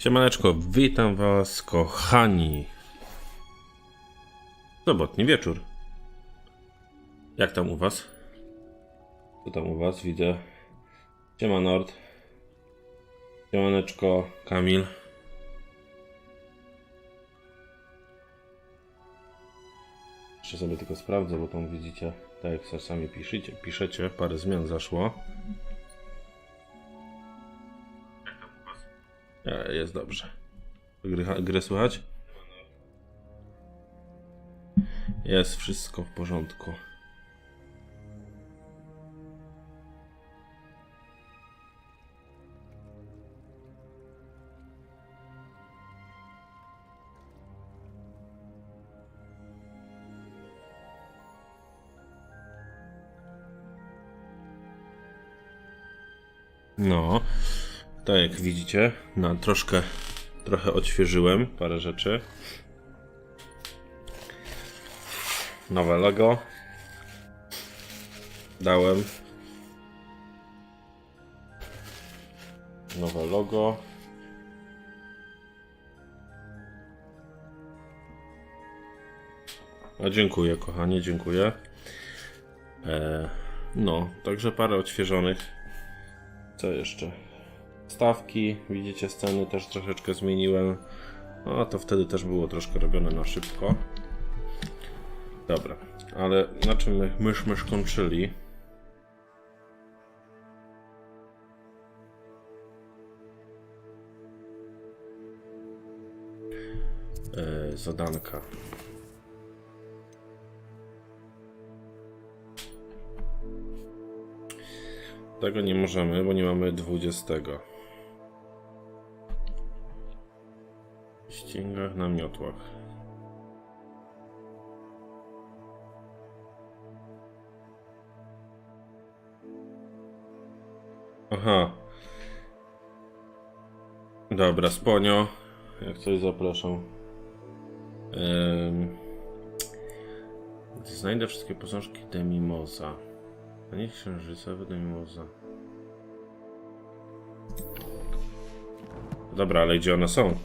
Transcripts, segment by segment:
Siemaneczko, witam was kochani. Sobotni wieczór. Jak tam u was? Co tam u was? Widzę. Siema Nord. Siemaneczko, Kamil. Jeszcze sobie tylko sprawdzę, bo tam widzicie, tak jak czasami piszecie, parę zmian zaszło. Jest dobrze. Grę słychać? Jest wszystko w porządku. No, tak jak widzicie, trochę odświeżyłem parę rzeczy. Nowe logo dałem. Nowe logo. A dziękuję kochani, dziękuję. No, także parę odświeżonych. Co jeszcze? Stawki, widzicie, sceny też troszeczkę zmieniłem. No to wtedy też było troszkę robione na szybko. Dobra, ale na czym myśmy skończyli? Zadanka. Tego nie możemy, bo nie mamy 20. W ścięgach na miotłach. Aha. Dobra, Sponio. Jak coś zapraszam. Znajdę wszystkie posążki Demimoza. A nie księżycowe Demimoza. Dobra, ale gdzie one są?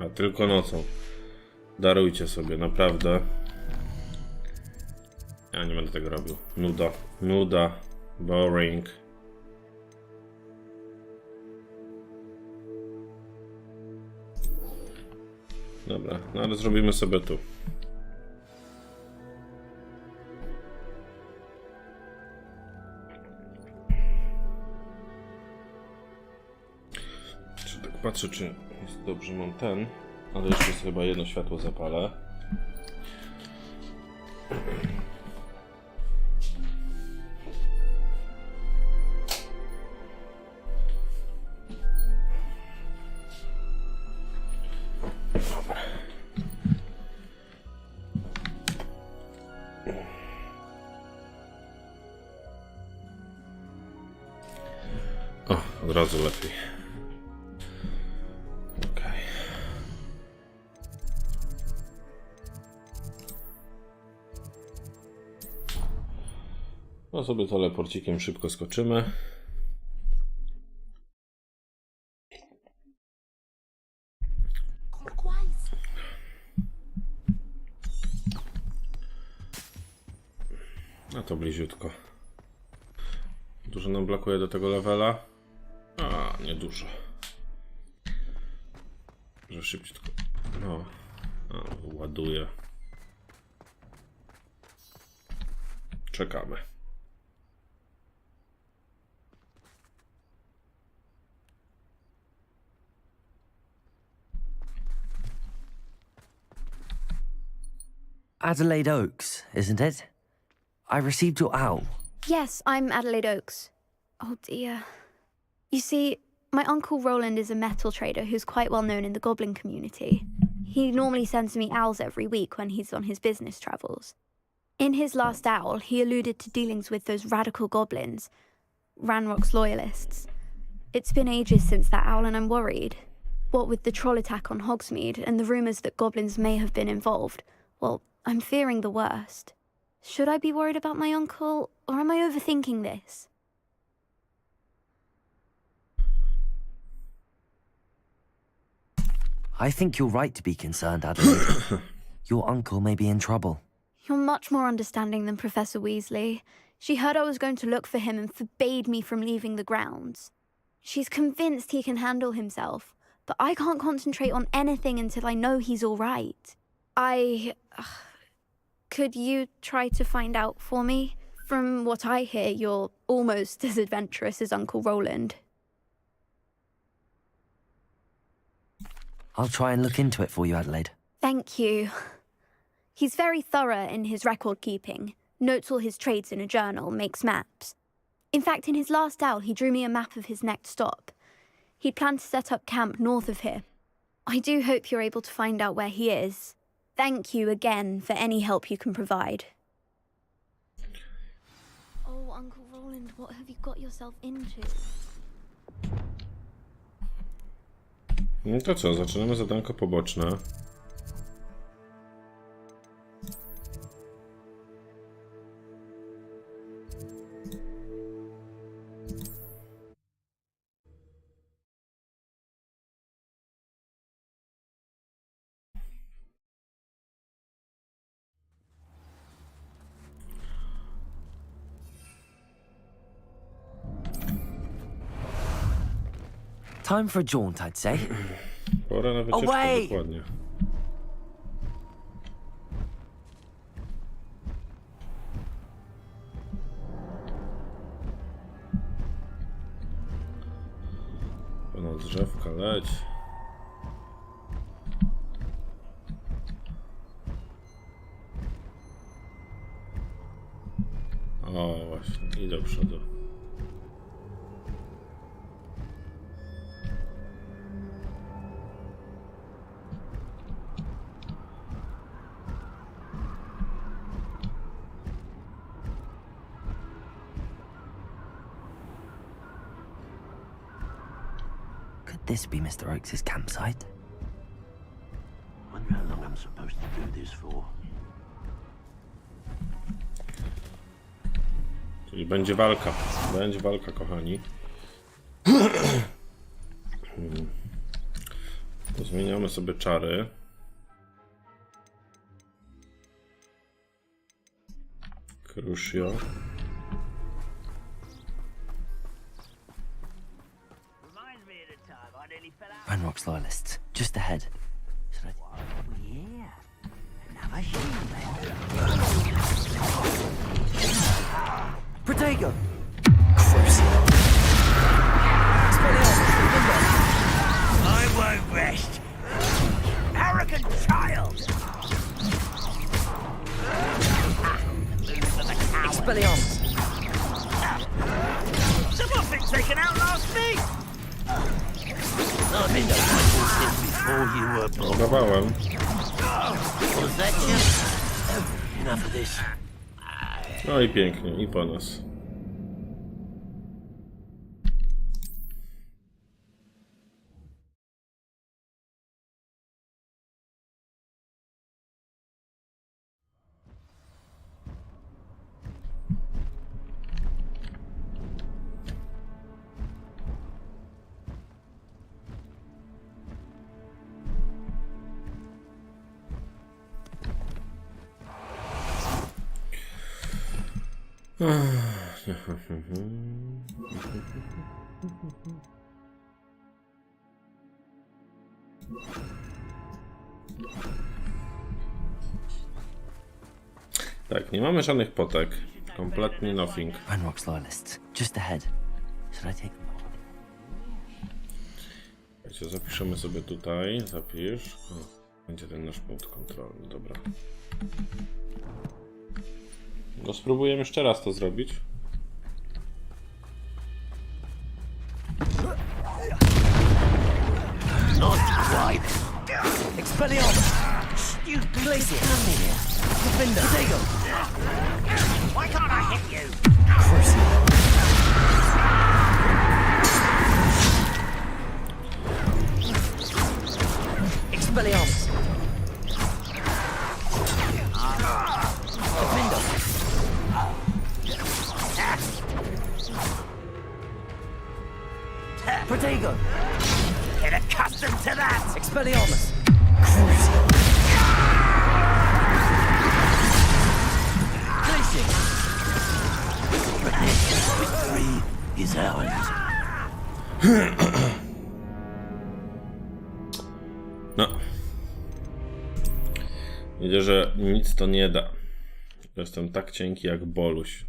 A tylko nocą. Darujcie sobie, naprawdę. Ja nie będę tego robił. Nuda. Boring. Dobra, no ale zrobimy sobie tu. Tak patrzę, czy jest dobrze, mam ten, ale jeszcze jest chyba jedno światło zapalę. O, od razu lepiej. Okej. No sobie teleporcikiem szybko skoczymy. No to bliziutko. Dużo nam brakuje do tego levela. A, nie dużo. Że szybciutko. No. Ładuję. Czekamy. Adelaide Oaks, isn't it? I received your owl. Yes, I'm Adelaide Oaks. Oh dear. You see, my uncle Roland is a metal trader who's quite well known in the goblin community. He normally sends me owls every week when he's on his business travels. In his last owl, he alluded to dealings with those radical goblins, Ranrock's loyalists. It's been ages since that owl and I'm worried. What with the troll attack on Hogsmeade and the rumours that goblins may have been involved, well, I'm fearing the worst. Should I be worried about my uncle, or am I overthinking this? I think you're right to be concerned, Adelaide. Your uncle may be in trouble. You're much more understanding than Professor Weasley. She heard I was going to look for him and forbade me from leaving the grounds. She's convinced he can handle himself, but I can't concentrate on anything until I know he's all right. Could you try to find out for me? From what I hear, you're almost as adventurous as Uncle Roland. I'll try and look into it for you, Adelaide. Thank you. He's very thorough in his record keeping, notes all his trades in a journal, makes maps. In fact, in his last owl, he drew me a map of his next stop. He planned to set up camp north of here. I do hope you're able to find out where he is. Thank you again for any help you can provide. Oh, Uncle Roland, what have you got yourself into? No to co, zaczynamy zadanko poboczne. Time for a jaunt, I'd say. Pora na wycieczkę, Away! dokładnie. Ponad drzewka leć. O, właśnie, i do przodu. Could this be Mr. Oakes' campsite? Wonder how long I'm supposed to do this for. Czyli będzie walka. Będzie walka, kochani. To zmieniamy sobie czary. Crucio. Ranrock's loyalists, just ahead. Should I... Yeah. Another shield then. Protego! Crucio! I won't rest. Arrogant child. Expelliarmus! Someone thinks they can outlast me. I'm in the fight before you were born. Udawałem. Was that you? Enough of this. No i pięknie, i po nas. Tak, nie mamy żadnych potek. Kompletnie nothing. Ranrock's loyalists, just ahead. Should I take them? Wiecie, zapiszemy sobie tutaj. Zapisz. O, będzie ten nasz punkt kontrolny, dobra. No spróbujemy jeszcze raz to zrobić. Not quite. Expelliarmus! Stupid. Glacier! Defender! Protego! Why can't I hit you? Crucio! Protego! Get accustomed to that! Expelliarmus! Glacier! Victory is ours. No. Widzę, że nic to nie da. Jestem tak cienki jak Boluś.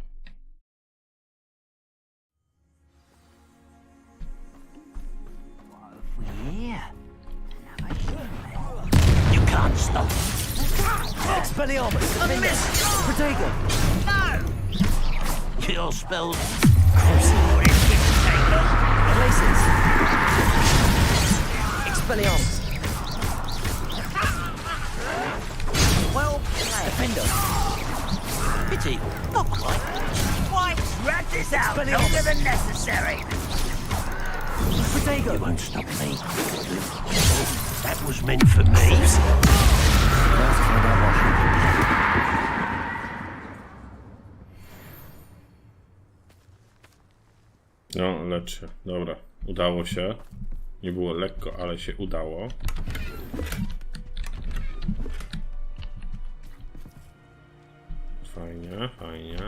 You can't stop. Expelliarmus! A miss! Protego! Your spells. Glaciers! Expelliarmus! Well played. Defender! Pity. Not quite. Why? Drag this out longer than necessary. Protego! You won't stop me. That was meant for me. No, lecz się. Dobra, udało się. Nie było lekko, ale się udało. Fajnie, fajnie.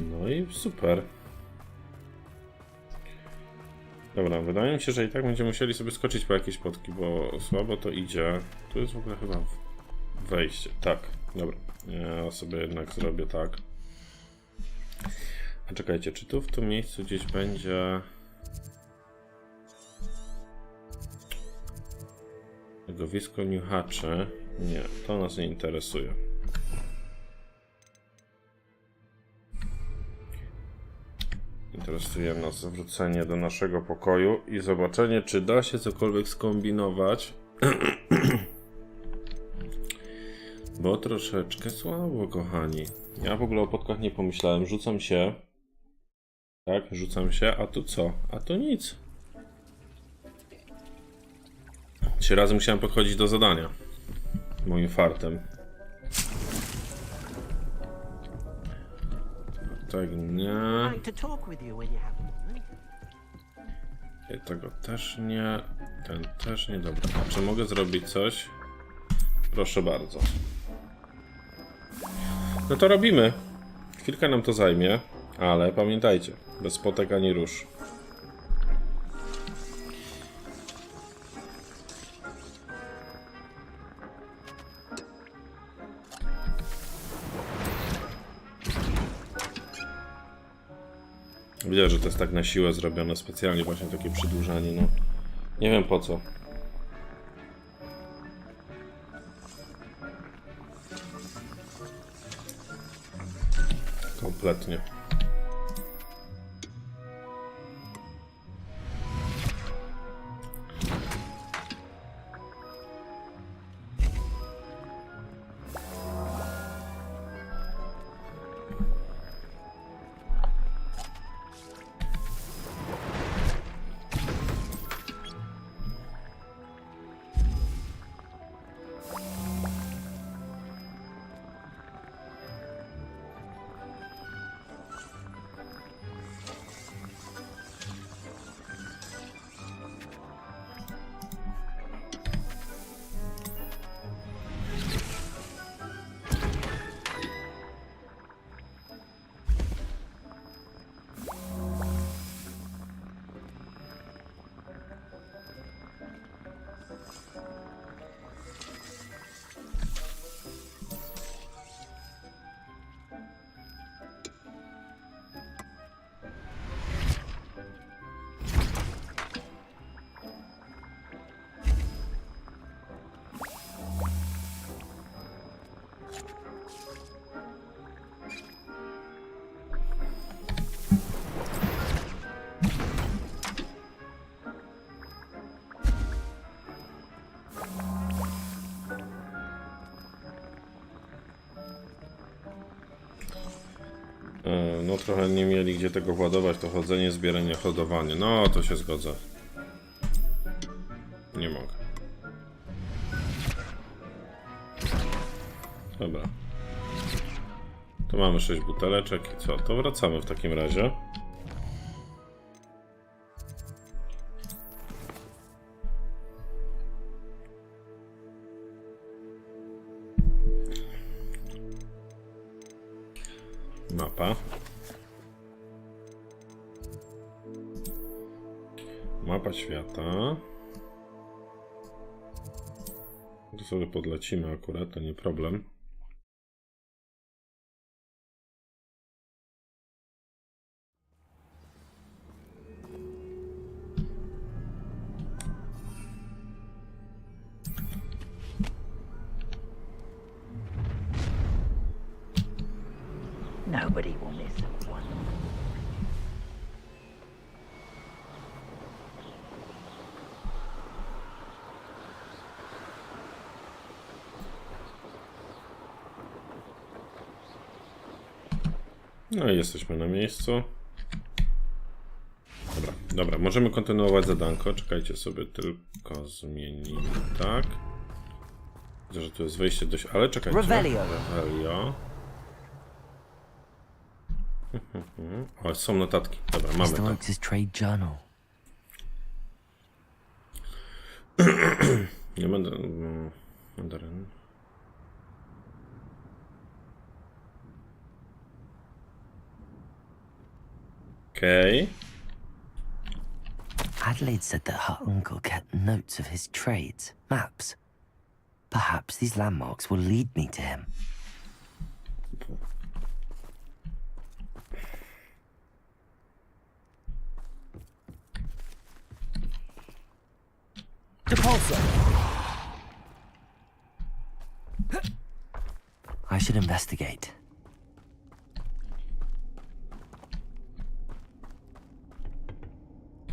No i super. Dobra, wydaje mi się, że i tak będziemy musieli sobie skoczyć po jakieś potki, bo słabo to idzie. Tu jest w ogóle chyba wejście. Tak, dobra. Ja sobie jednak zrobię tak. A czekajcie, czy tu w tym miejscu gdzieś będzie... Legowisko niuchaczy? Nie, to nas nie interesuje. Interesuje nas zwrócenie do naszego pokoju i zobaczenie, czy da się cokolwiek skombinować. Bo troszeczkę słabo, kochani. Ja w ogóle o podkach nie pomyślałem. Rzucam się. Tak, rzucam się. A tu co? A tu nic. 3 razy musiałem podchodzić do zadania. Moim fartem. Tak, nie. To talk with you when you have Tego też nie. Ten też nie. Dobra. A czy mogę zrobić coś? Proszę bardzo. No to robimy. Chwilkę nam to zajmie, ale pamiętajcie, bez potek ani rusz. Widzę, że to jest tak na siłę zrobione, specjalnie właśnie takie przedłużanie, no. Nie wiem po co. Kompletnie. No trochę nie mieli gdzie tego władować, to chodzenie, zbieranie, hodowanie. No to się zgodzę. Nie mogę. Dobra. Tu mamy 6 buteleczek i co? To wracamy w takim razie. Mapa. Mapa świata. To sobie podlecimy akurat, to nie problem. Nobody will miss one. No i jesteśmy na miejscu. Dobra, możemy kontynuować zadanko. Czekajcie, sobie tylko zmienimy, tak. Widzę, że tu jest wejście dość... Ale czekajcie. Revelio. O, są notatki. Dobra, mamy to. Mr. trade journal. Nie będę... Mandaryn. Okej. Adelaide said that her uncle kept notes of his trades, maps. Perhaps these landmarks will lead me to him. Depulso. I should investigate.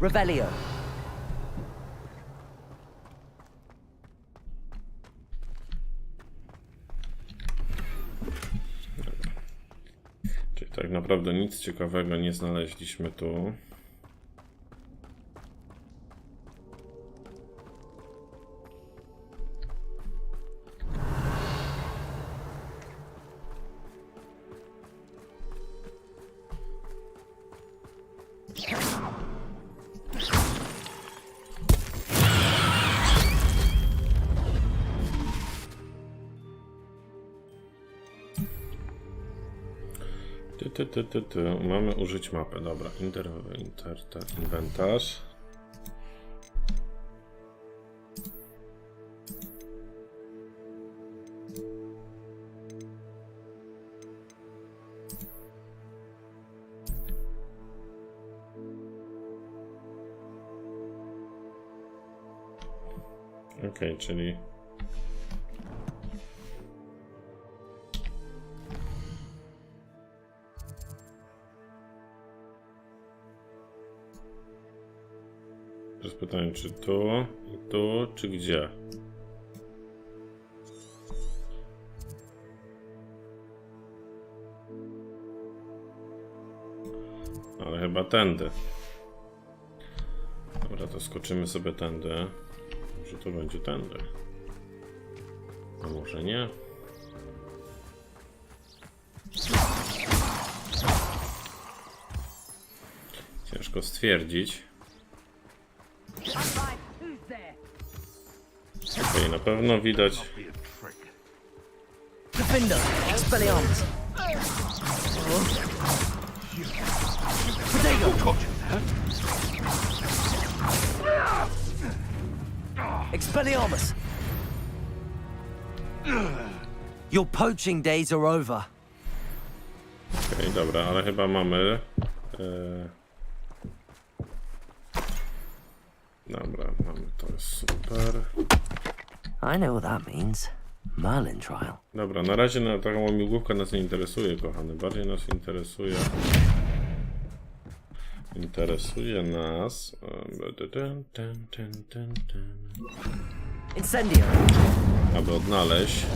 Revelio. Czyli tak naprawdę nic ciekawego nie znaleźliśmy tu. Mamy użyć mapy, dobra. Inwentarz. Okej, czyli... Teraz pytanie, czy tu, i tu, czy gdzie? Ale chyba tędy. Dobra, to skoczymy sobie tędy. Może to będzie tędy. A może nie? Ciężko stwierdzić. Okej, na pewno widać. Defender. Expelliarmus. Protego. Expelliarmus. Your poaching days are over. Okej, dobra, ale chyba mamy... Dobra, mamy to, jest super. I know what that means. Merlin trial. Dobra, na razie na taką łamigłówkę nas nie interesuje, kochany. Bardziej nas interesuje... Interesuje nas... Incendio. Aby odnaleźć...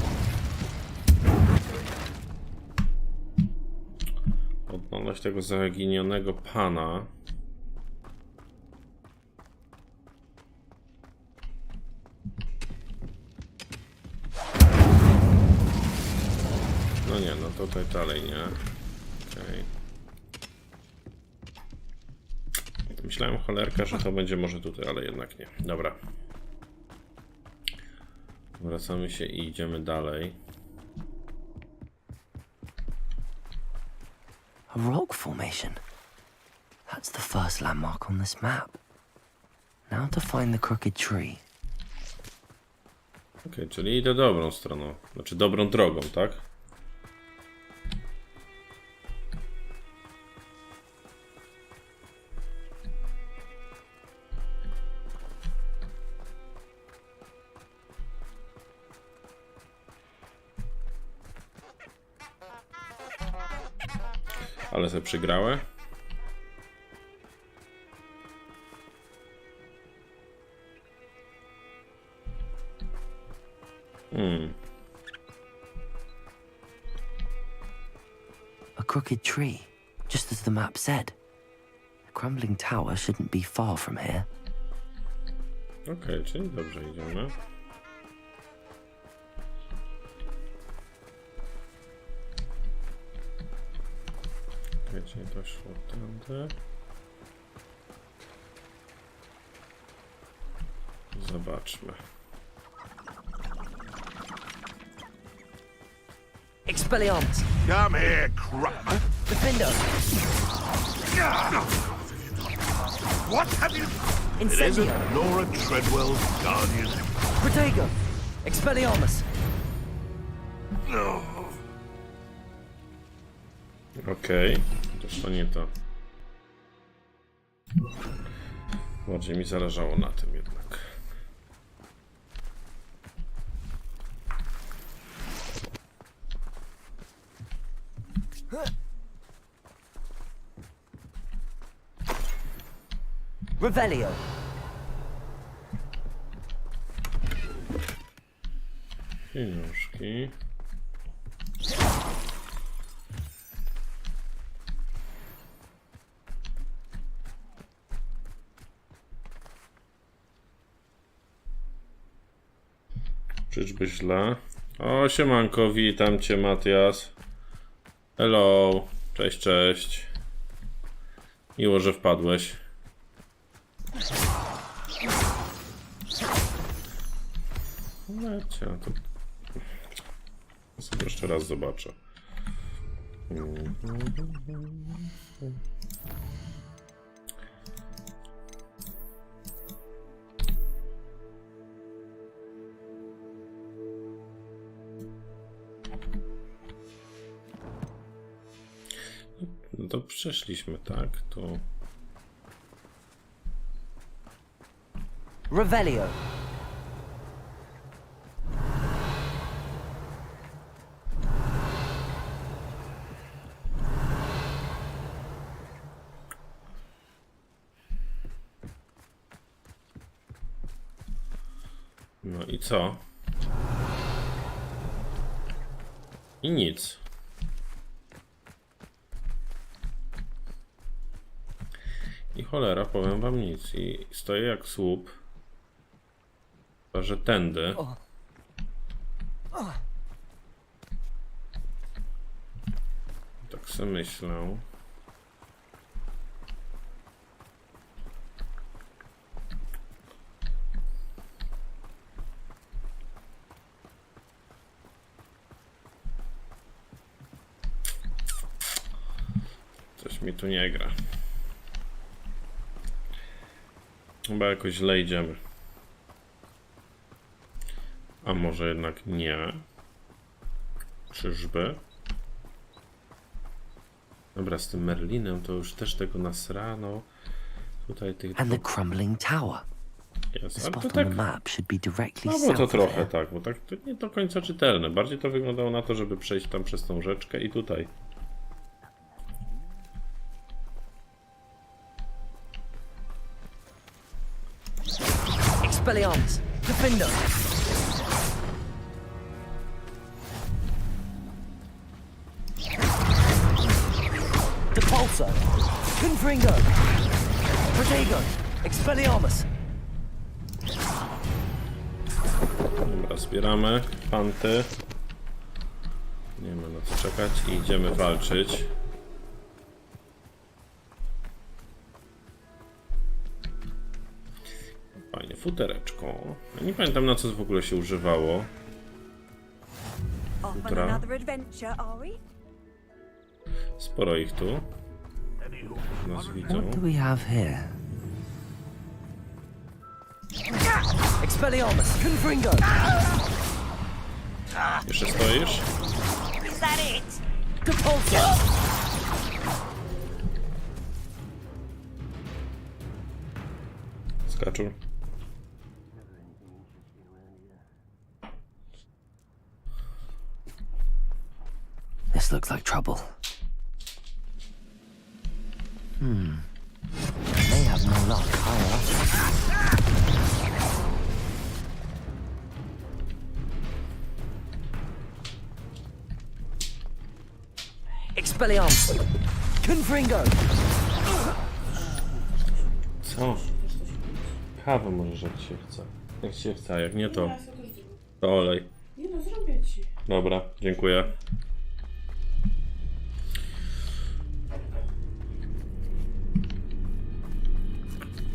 Odnaleźć tego zaginionego pana. No nie, no tutaj dalej nie. Okej. Myślałem, cholerka, że to będzie może tutaj, ale jednak nie. Dobra. Wracamy się i idziemy dalej. A rock formation. That's the first landmark on this map. Now to find the crooked tree. Okej, czyli idę dobrą stroną. Znaczy dobrą drogą, tak? Ale sobie przygrałem. A crooked tree, just as the map said. The crumbling tower shouldn't be far from here. Okej, czyli dobrze idziemy. Okej, czyli to szło tędy. Zobaczmy. Expelliarmus! Come here, crap! Defendo! What have you... It Incendio! isn't Nora Treadwell's guardian. Protego! Expelliarmus! No. Okej, to nie to. Bardziej mi zależało na tym jednak. Revelio! Pieniążki. Czyżby źle? O, siemanko, witam cię, Matias. Hello. Cześć, cześć. Miło, że wpadłeś. Lecie, to... sobie jeszcze raz zobaczę. No to przeszliśmy, tak? Tu. Revelio! No i co? I nic. I cholera, powiem wam nic. I stoję jak słup. Chyba, że tędy. Tak sobie myślę. Coś mi tu nie gra. Chyba jakoś źle idziemy. A może jednak nie? Czyżby? Dobra, z tym Merlinem to już też tego nasrano. Tutaj tych... And the crumbling tower. Jest, The ale to spot tak... on the map should be directly No bo south to of trochę here. tak, bo tak to nie do końca czytelne. Bardziej to wyglądało na to, żeby przejść tam przez tą rzeczkę i tutaj. Expelliarmus! Defendo! Depulso! Confringo! Protego! Expelliarmus! Dobra, zbieramy panty. Nie ma na co czekać i idziemy walczyć. Fajnie, futereczko. Ja nie pamiętam, na co w ogóle się używało. Off on Futra. another adventure, are we? Sporo ich tu. Nas widzą. What do we have here? Expelliarmus, Confringo! Jeszcze stoisz? Is that it? Depulso! Skaczur. This looks like trouble. May have no luck higher up. Expelliarmus, Confringo! Co? Kawę możesz jak się chce. Jak się chce, a jak nie to olej. Nie no, zrobię ci. Dobra, dziękuję.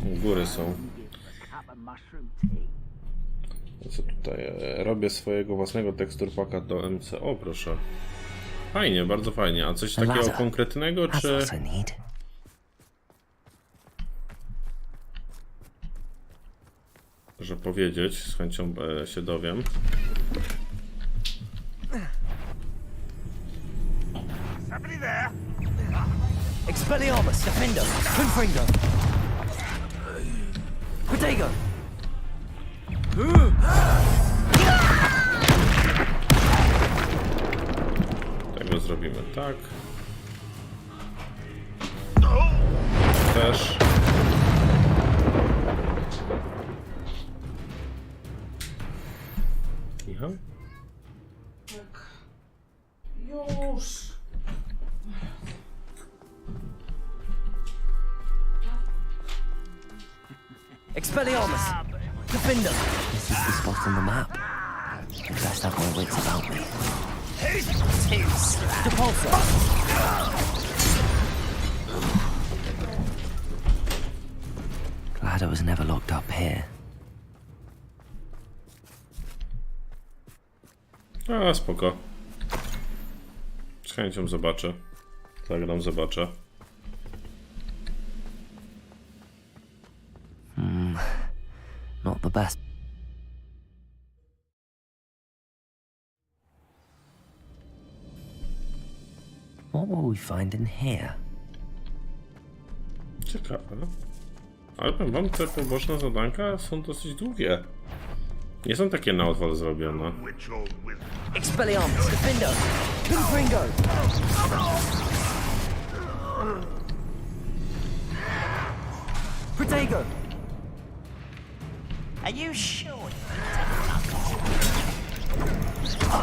U góry są. Co tutaj? Robię swojego własnego teksturpaka do MC. O, proszę. Fajnie, bardzo fajnie. A coś takiego konkretnego, That's czy... what I need. Że powiedzieć, z chęcią się dowiem. Somebody there? Expelliarmus, Defender, Confringo! Protego! Tego zrobimy tak. Też. Kicha? Tak. Już. Expelliarmus, Defender! This is the spot on the map. I best have my wits about me. Depulso! Glad I was never locked up here. A, spoko. Z chęcią zobaczę. Zagram, zobaczę. Not the best. What will we find in here? Ciekawe. Ale powiem wam, te poboczne zadanka są dosyć długie. Nie są takie na odwal zrobione. Witch or wizard? Expelliarmus, Defender, Confringo! Protego! Are you sure?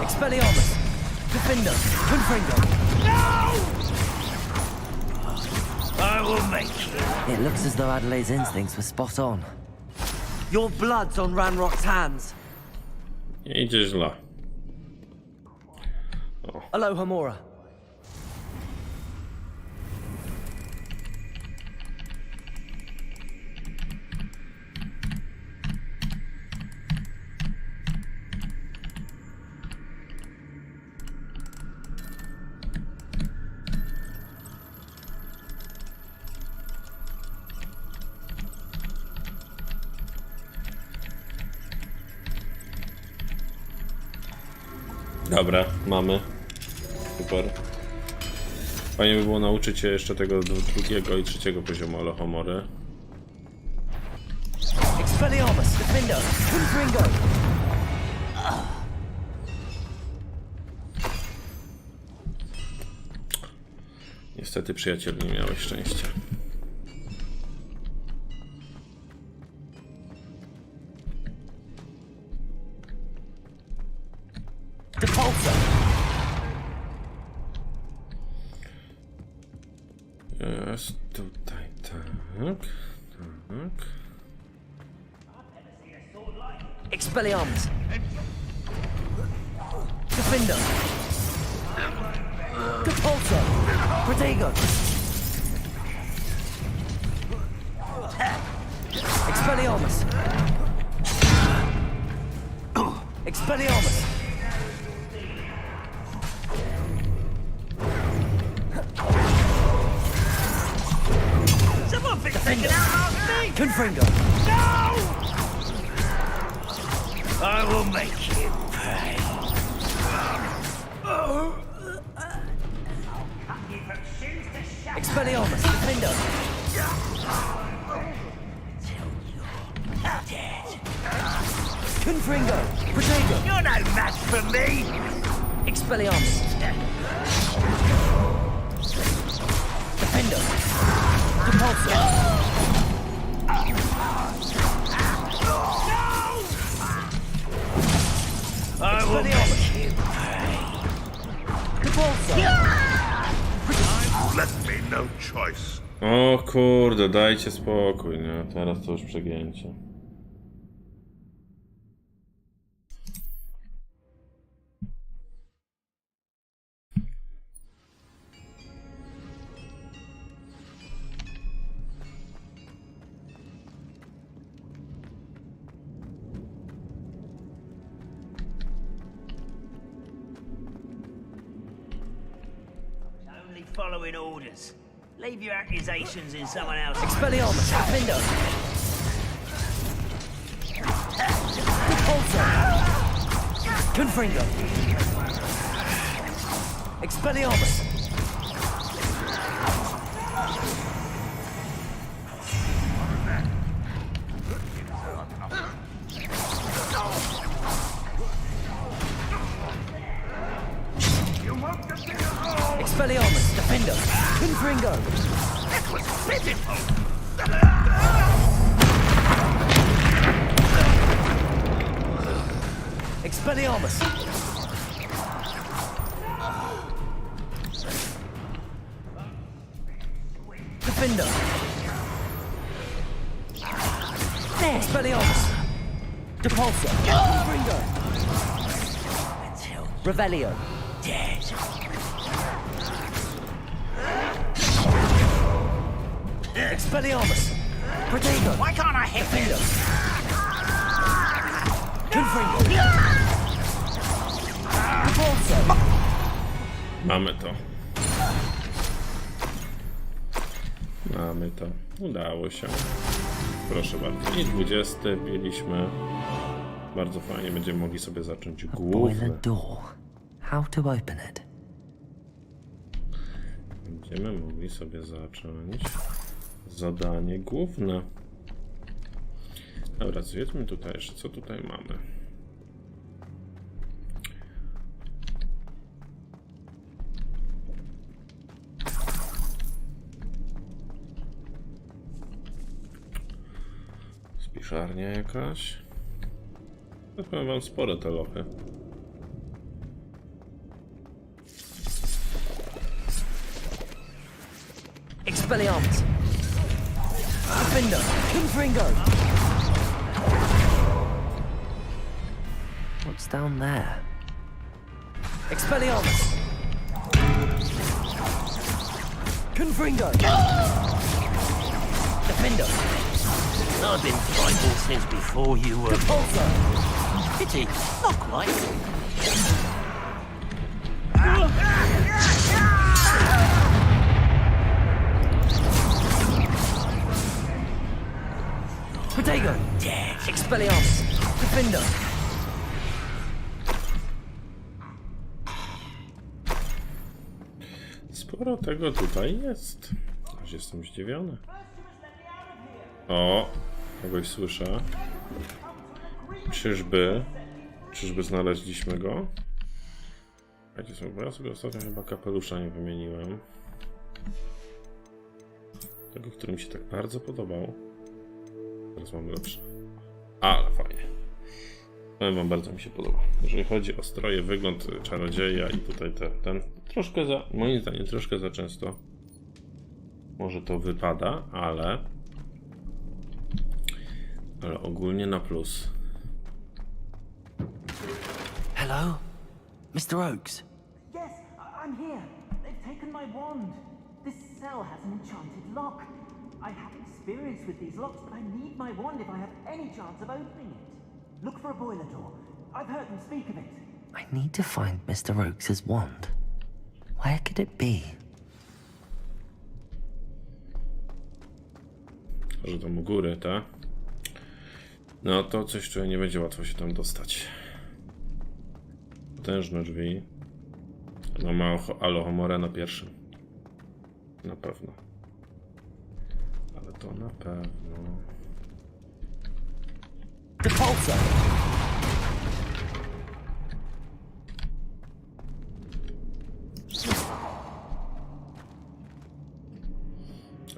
Expelliarmus, Defender, Confringo! I will make sure. It looks as though Adelaide's instincts were spot on. Your blood's on Ranrock's hands. Nie idzie źle. Aloha Mora. Dobra, mamy. Super. Fajnie by było nauczyć się jeszcze tego drugiego i trzeciego poziomu Alohomory. Expelliarmus, Defender, Confringo! Niestety, przyjaciel, nie miałeś szczęścia. Depulso! Jest tutaj, tak. Tak. Expelliarmus! Defender! Depulso! Protego! Expelliarmus! Expelliarmus! Someone been taken out last week! Confringo! No! I will make you pay. Expelliarmus! Defendo! Dead. Confringo! Protego! You're no match for me! Expelliarmus! Defendo! Depulso! I will make you pay. Depulso! Left me no choice. O kurde, dajcie spokój, nie? Teraz to już przegięcie. Only following orders. Leave your accusations in someone else. Expelliarmus! Defendo! Depulso! Confringo! Expelliarmus! Expelliarmus! Defendo! Confringo! That was pitiful! Expelliarmus! Defendo! Expelliarmus! Depulso! Confringo! Revelio! Dead. Expelliarmus! Protego! Why can't I hit Defendo! him? Confringo! Depulso! Mamy to. Mamy to. Udało się. Proszę bardzo. I 20 mieliśmy. Bardzo fajnie. Będziemy mogli sobie zacząć A boiler główne. door. How to open it? Będziemy mogli sobie zacząć zadanie główne. Dobra, zwiedźmy tutaj jeszcze. Co tutaj mamy? Spiszarnia jakaś. Ja powiem wam spore te lochy. Expelliarmus! Defendo! Confringo! What's down there? Expelliarmus! Confringo! Defendo! I've been fighting since before you were. Depulso! Pity, not quite. Protego! Expelliarmus! Defendo! Sporo tego tutaj jest. Aż jestem zdziwiony. O, kogoś słyszę. Czyżby znaleźliśmy go? Jakie są? Bo ja sobie ostatnio chyba kapelusza nie wymieniłem. Tego, który mi się tak bardzo podobał. Teraz mam lepszy. Ale fajnie. Powiem wam, bardzo mi się podoba. Jeżeli chodzi o stroje, wygląd czarodzieja i tutaj ten troszkę moim zdaniem troszkę za często może to wypada, ale ogólnie na plus. Hello? Mr. Oakes? Yes, I'm here. taken my wand. This cell has an enchanted lock. I have experience with these locks, but I need my wand if I have any chance of opening it. Look for a boiler door. I've heard them speak of it. I need to find Mr. Oakes's wand. Where could it be? Że tam u góry, tak? No to coś, czego nie będzie łatwo się tam dostać. Potężne drzwi. No ma alohomorę na pierwszym. Na pewno. Ale to na pewno.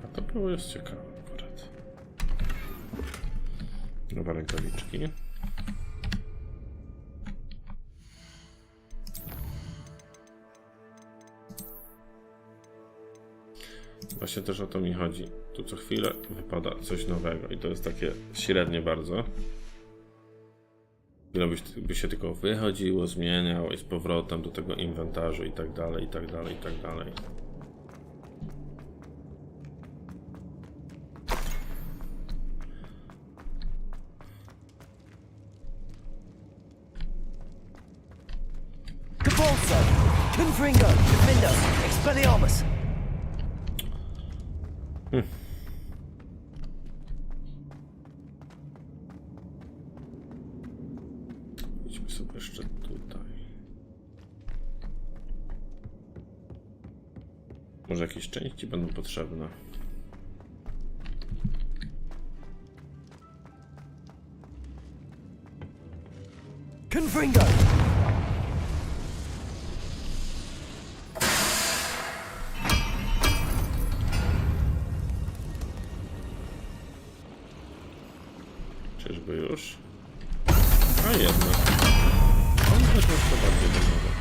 A to było jest ciekawe akurat. Nowe rękawiczki. Właśnie też o to mi chodzi. Tu co chwilę wypada coś nowego i to jest takie średnie bardzo. By się tylko wychodziło, zmieniało i z powrotem do tego inwentarzu i tak dalej, i tak dalej, i tak dalej. Confringo, Defendo, Expelliarmus. Idźmy sobie jeszcze tutaj. Może jakieś części będą potrzebne. Confringo. Czyżby już? A jednak. On też jeszcze bardziej do nowa.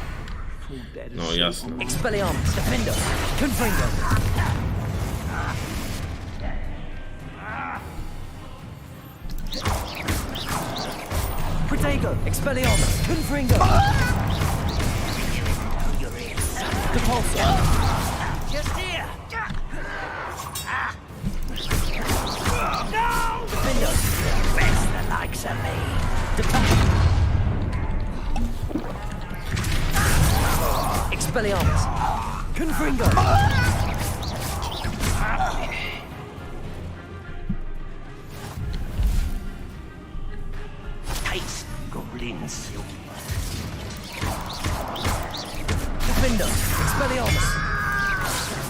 No jasne. Expelliarmus, Defendo, Confringo. Protego, Expelliarmus, Confringo. Depulsor. Just here! Defendo. Best the likes of me. Expelliarmus, Confringo. Taste goblins. Defendo, Expelliarmus.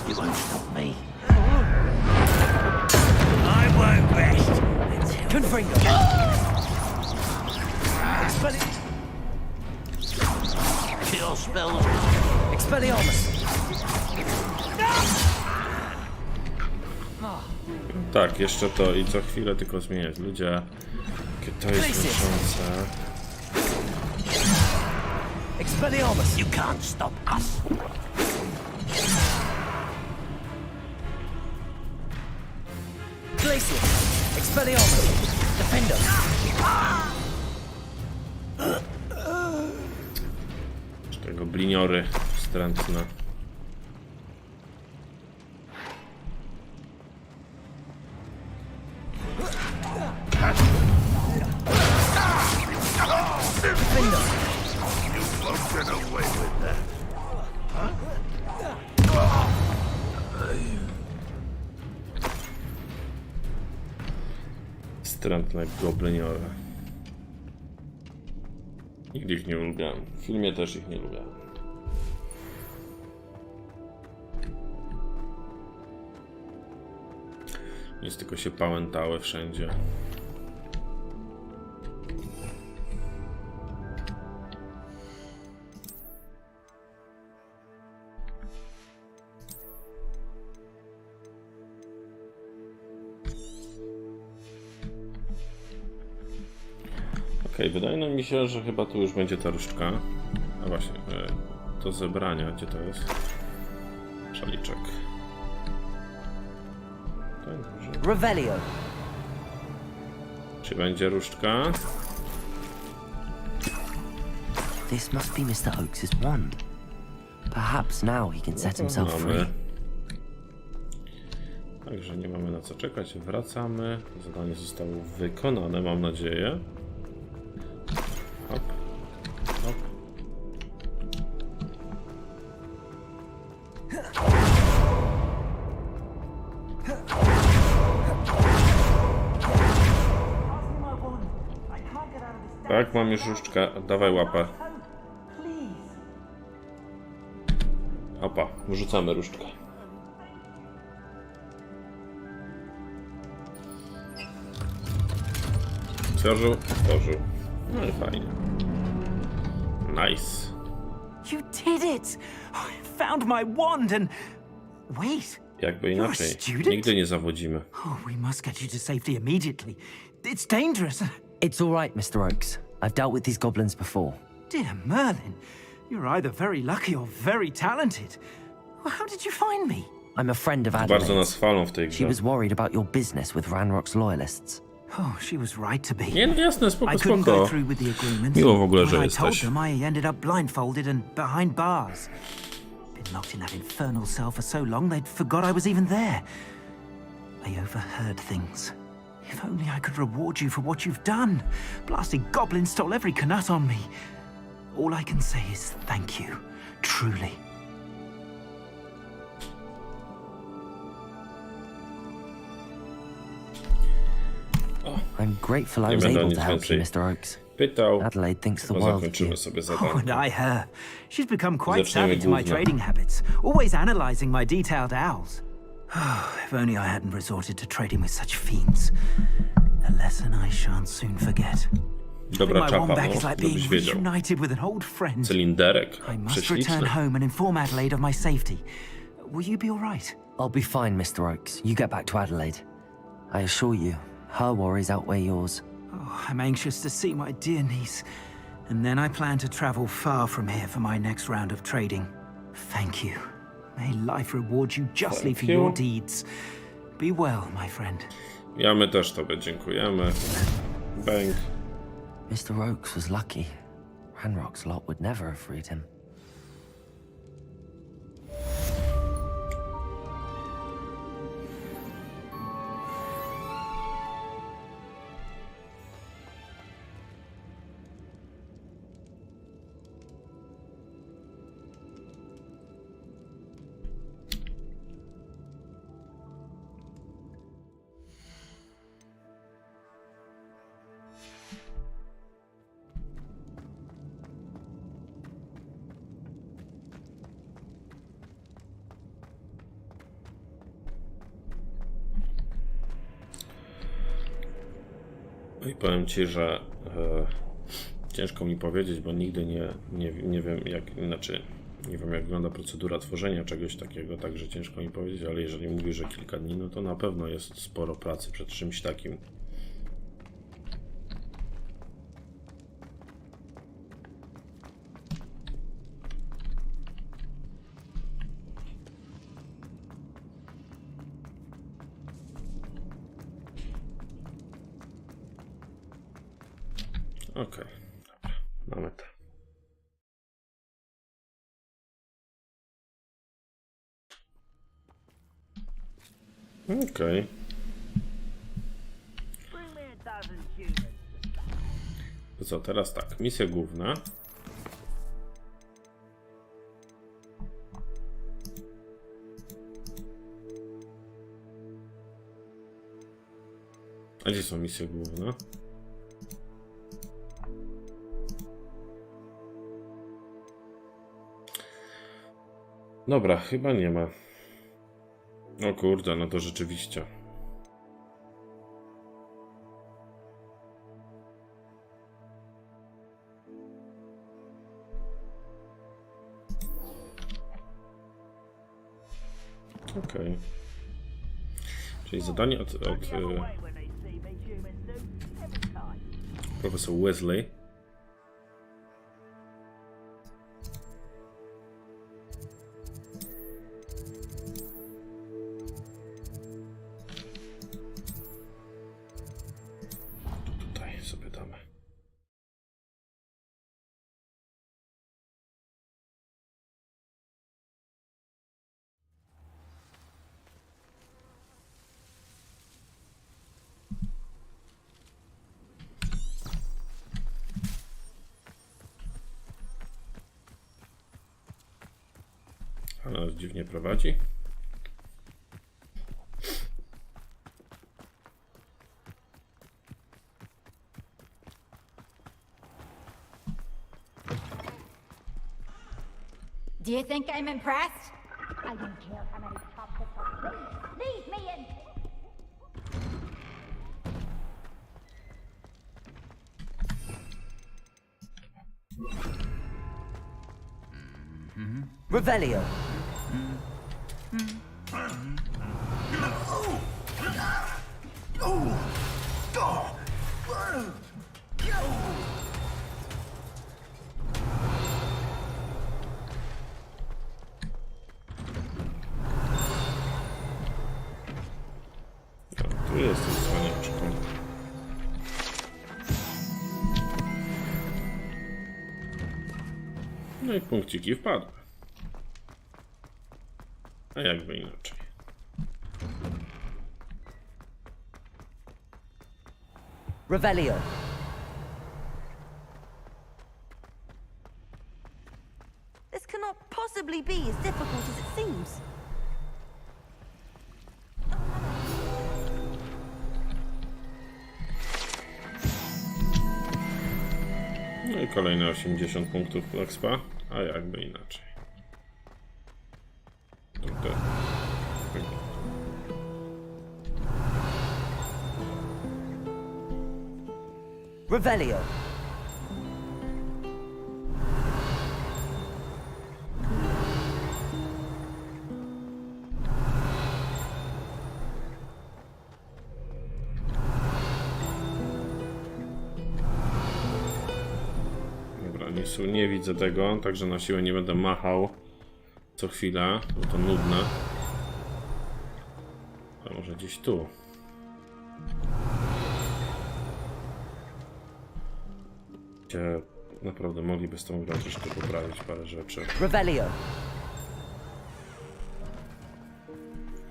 You won't stop me. I won't rest until Confringo. Expelliarmus. kill spells. Expelliarmus. Tak, jeszcze to i co chwilę tylko zmieniać. Ludzie, jakie to jest znaczące. Expelliarmus. You can't stop us. Glacier. Expelliarmus. Defendo. Tego bliniory wstrętne. Defendo. You won't get away with that. Wstrętne gobliniory. Nigdy ich nie lubiłem. W filmie też ich nie lubiłem. Nic, tylko się pałętały wszędzie. Okej, wydaje mi się, że chyba tu już będzie ta różdżka. A właśnie, do zebrania, gdzie to jest? Szaliczek. Tak, dobrze. Revelio. Czy będzie różdżka? This must be Mr. Oakes's wand. Perhaps now he can set himself free. Także nie mamy na co czekać. Wracamy. Zadanie zostało wykonane, mam nadzieję. Hop. Hop. Tak, mam już różdżkę. Dawaj łapę. Opa, wrzucamy różdżkę. Otworzył, otworzył. No i fajnie. Nice. You did it! I found my wand and... Wait. Jakby inaczej. Nigdy nie zawodzimy. Oh, we must get you to safety immediately. It's dangerous. It's all right, Mr. Oakes. I've dealt with these goblins before. Dear Merlin, you're either very lucky or very talented. Well, how did you find me? I'm a friend of Bardzo Adelaide's. nas chwalą w tej She grze. was worried about your business with Ranrock's loyalists. Oh, she was right to be. Nie, no jasne, spoko, I couldn't spoko. go through with the agreement. Miło w ogóle, że When I told jesteś. them, I ended up blindfolded and behind bars. Been locked in that infernal cell for so long, they'd forgot I was even there. I overheard things. If only I could reward you for what you've done. Blasted goblin stole every knut on me. All I can say is thank you. Truly. I'm grateful I Nie was będę o able nic to help you, więcej Mr. Oakes. pytał. Adelaide thinks the Bo world of zakończymy you. sobie Oh, and zadanie. I her. She's become quite Zaczniemy savvy to my główne. trading habits, always analyzing my detailed owls. If only I hadn't resorted to trading with such fiends. A lesson I shan't soon forget. Dobra my czapa, one back is no, like being żebyś wiedział. reunited with an old friend. Cylinderek, I must prześliczny. return home and inform Adelaide of my safety. Will you be all right? I'll be fine, Mr. Oakes. You get back to Adelaide. I assure you, her worries outweigh yours. Oh, I'm anxious to see my dear niece. And then I plan to travel far from here for my next round of trading. Thank you. May life reward you justly for you. your deeds. Be well, my friend. Ja my też tobie dziękujemy. Bang. Mr. Oakes was lucky. Ranrock's lot would never have freed him. No i powiem ci, że ciężko mi powiedzieć, bo nigdy nie wiem jak, znaczy nie wiem jak wygląda procedura tworzenia czegoś takiego, także ciężko mi powiedzieć, ale jeżeli mówisz, że kilka dni, no to na pewno jest sporo pracy przed czymś takim. Okej, dobra, mamy to. Okej. Bring me a dozen humans. To co, teraz tak, misja główna. A gdzie są misje główne? Dobra, chyba nie ma. O kurde, no to rzeczywiście. Okej. Czyli zadanie od Wait when they see me, humans do. Every time. profesor Wesley. Tutaj sobie damy. Ale nas dziwnie prowadzi. Do you think I'm impressed? I don't care how many cops it costs. Leave me in. Revelio. Tu jest cwaniaczką. No i punkciki wpadły. A jakby inaczej. Revelio. This cannot possibly be as difficult as it seems. No i kolejne 80 punktów expa, a jakby inaczej. Tutaj. Revelio. Dobra, nie widzę tego, także na siłę nie będę machał co chwilę, bo to nudne. A może gdzieś tu. Gdzie naprawdę mogliby z tą grą troszkę poprawić parę rzeczy. Revelio.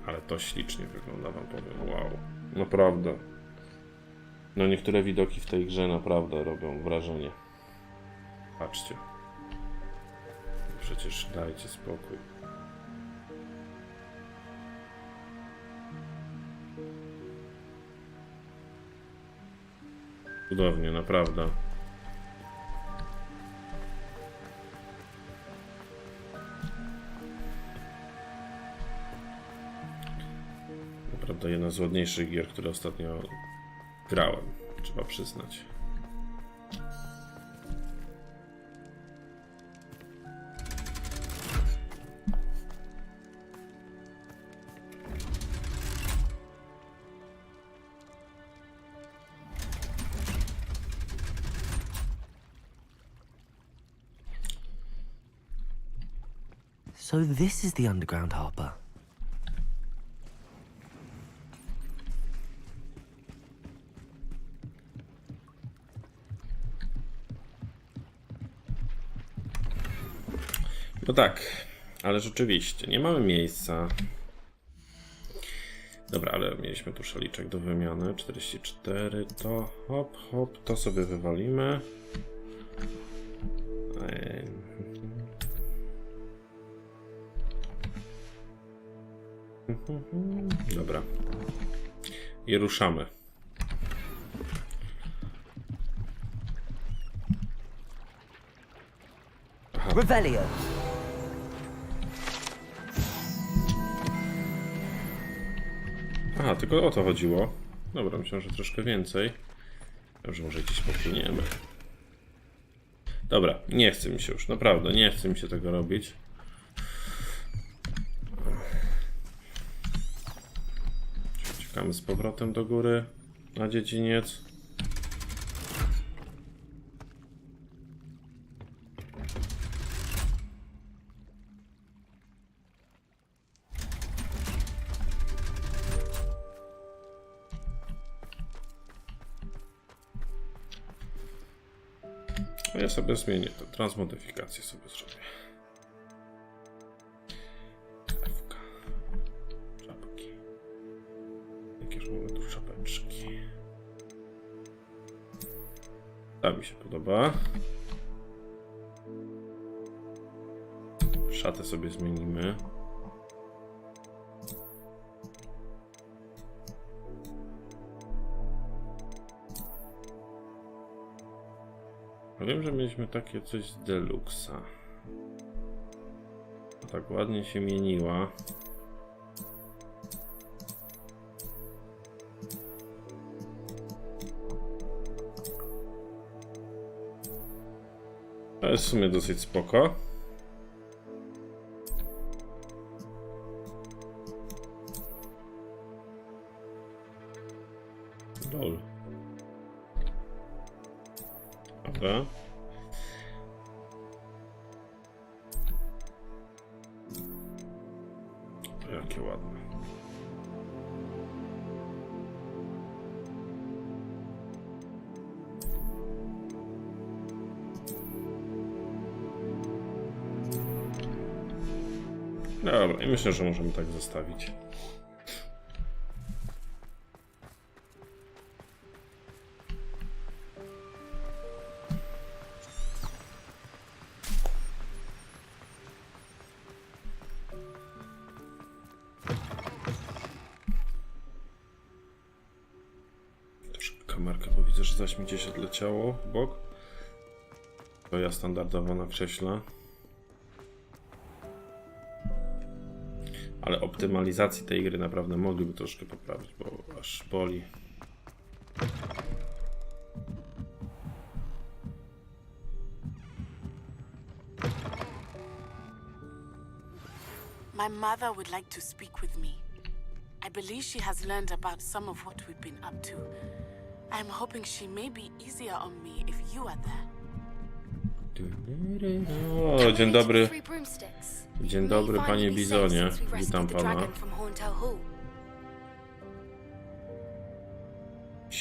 Ale to ślicznie wygląda, wam powiem. Wow, naprawdę. No niektóre widoki w tej grze naprawdę robią wrażenie. Patrzcie. Przecież dajcie spokój. Cudownie, naprawdę. Naprawdę jedna z ładniejszych gier, które ostatnio grałem, trzeba przyznać. So this is the underground harbor. No tak, ale rzeczywiście, nie mamy miejsca. Dobra, ale mieliśmy tu szaliczek do wymiany, 44, to hop, hop, to sobie wywalimy. Dobra. I ruszamy. Revelio. Aha, tylko o to chodziło. Dobra, myślę, że troszkę więcej. Dobrze, może gdzieś popłyniemy. Dobra, nie chce mi się już, naprawdę, nie chce mi się tego robić. Uciekamy z powrotem do góry na dziedziniec. Ja sobie zmienię to, transmodyfikację sobie zrobię. Czapka. Czapki. Jakież mamy tu czapeczki. Ta mi się podoba. Szatę sobie zmienimy. Wiem, że mieliśmy takie coś z Deluxa. Tak ładnie się mieniła. To jest w sumie dosyć spoko. Lol. Dobra. Jakie ładne. Dobra, i myślę, że możemy tak zostawić. Kamerkę, bo widzę, że zaś mi gdzieś odleciało w bok. To ja standardowo na krześle. Ale optymalizacji tej gry naprawdę mogliby troszkę poprawić, bo aż boli. My mother would like to speak with me. I believe she has learned about some of what we've been up to. I'm hoping she may be easier on me if you are there. O, dzień dobry. Dzień dobry, panie Bizonie. Witam pana.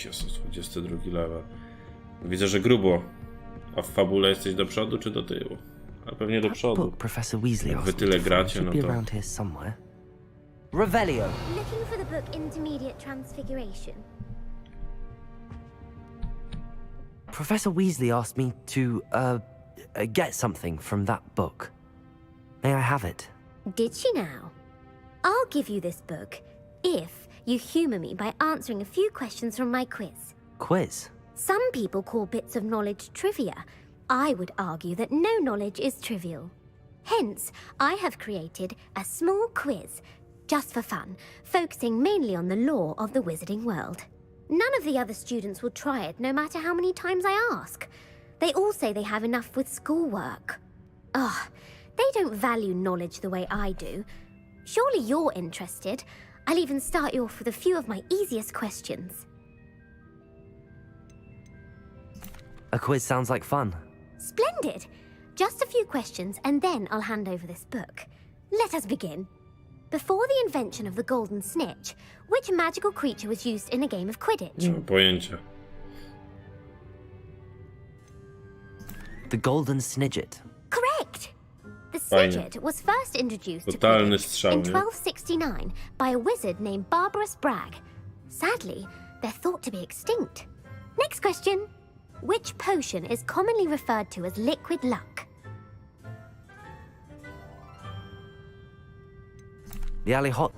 Jezus, 22 level. Widzę, że grubo. A w fabule jesteś do przodu czy do tyłu? A pewnie do przodu. Jak wy tyle gracie, no to... Revelio. Looking for the book Intermediate Transfiguration. Professor Weasley asked me to, get something from that book. May I have it? Did she now? I'll give you this book if you humour me by answering a few questions from my quiz. Quiz? Some people call bits of knowledge trivia. I would argue that no knowledge is trivial. Hence, I have created a small quiz, just for fun, focusing mainly on the lore of the wizarding world. None of the other students will try it, no matter how many times I ask. They all say they have enough with schoolwork. Ugh, they don't value knowledge the way I do. Surely you're interested. I'll even start you off with a few of my easiest questions. A quiz sounds like fun. Splendid! Just a few questions, and then I'll hand over this book. Let us begin. Before the invention of the golden snitch, which magical creature was used in a game of Quidditch? Nie mam pojęcia. The golden snidget. Correct! The Fajnie. snidget was first introduced to Totalny Quidditch strzał, in nie? 1269 by a wizard named Barbarous Bragg. Sadly, they're thought to be extinct. Next question. Which potion is commonly referred to as liquid luck? The Alley Hot.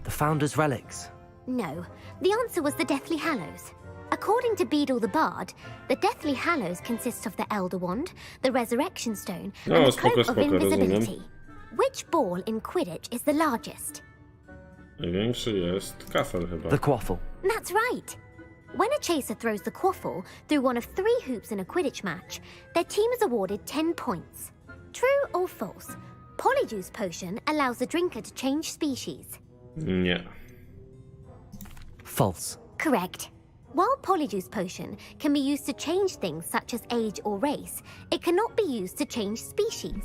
The Founder's Relics. No, the answer was the Deathly Hallows. According to Beadle the Bard, the Deathly Hallows consists of the Elder Wand, the Resurrection Stone, No, and the spoko, Cloak of spoko, Invisibility. rozumiem. Which ball in Quidditch is the largest? Największy jest kafel chyba. The Quaffle. That's right. When a chaser throws the quaffle through one of 3 hoops in a Quidditch match, their team is awarded 10 points. True or false? Polyjuice potion allows the drinker to change species. Nie. False. Correct. While Polyjuice potion can be used to change things such as age or race, it cannot be used to change species.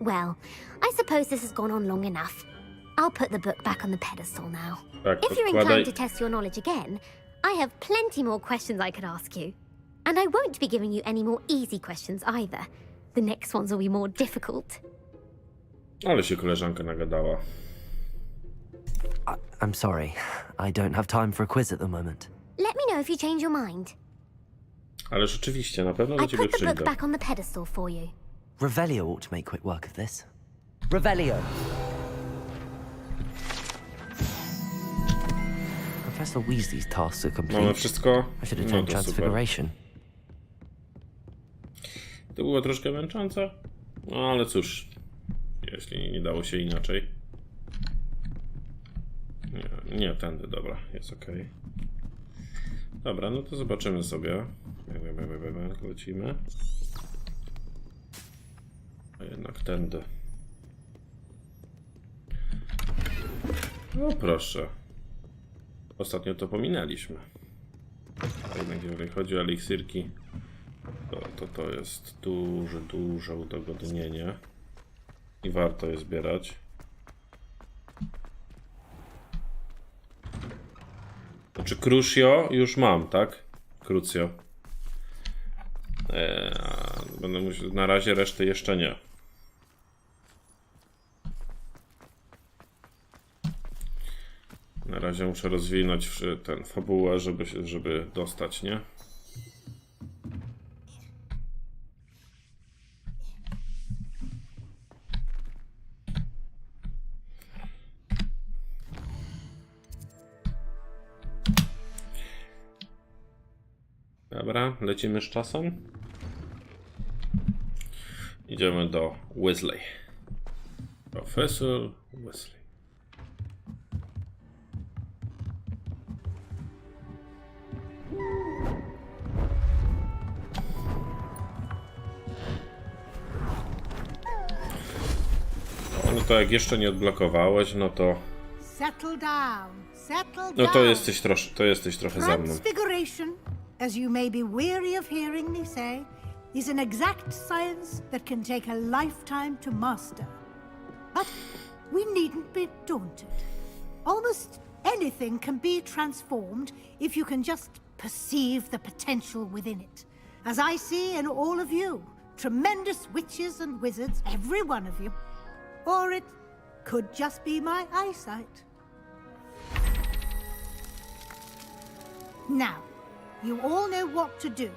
Well, I suppose this has gone on long enough. I'll put the book back on the pedestal now. Tak, If you're odkładaj. inclined to test your knowledge again, I have plenty more questions I could ask you. And I won't be giving you any more easy questions either. The next ones will be more difficult. Ale się koleżanka nagadała. I'm sorry. I don't have time for a quiz at the moment. Let me know if you change your mind. Ale rzeczywiście, na pewno do I ciebie put the book przyjdę. back on the pedestal for you. Revelio ought to make quick work of this. Revelio. Professor Weasley's tasks are complete. Mamy wszystko? I should No attend to super. Transfiguration. To było troszkę męczące, no ale cóż, jeśli nie dało się inaczej. Nie tędy, dobra, jest ok. Dobra, no to zobaczymy sobie. Lecimy. A jednak tędy. No proszę. Ostatnio to pominęliśmy. A jednak jeżeli chodzi o eliksirki, to jest duże udogodnienie. I warto je zbierać. Znaczy Crucio już mam, tak? Crucio. Będę musiał, na razie reszty jeszcze nie. Na razie muszę rozwinąć tę fabułę, żeby dostać, nie? Dobra, lecimy z czasem. Idziemy do Weasley. Profesor Weasley. No to jak jeszcze nie odblokowałeś, no to... Settle down. Settle No down. to jesteś trochę za mną. Transfiguration, as you may be weary of hearing me say, is an exact science that can take a lifetime to master. But we needn't be daunted. Almost anything can be transformed if you can just perceive the potential within it. As I see in all of you, tremendous witches and wizards, every one of you. Or it could just be my eyesight. Now, you all know what to do.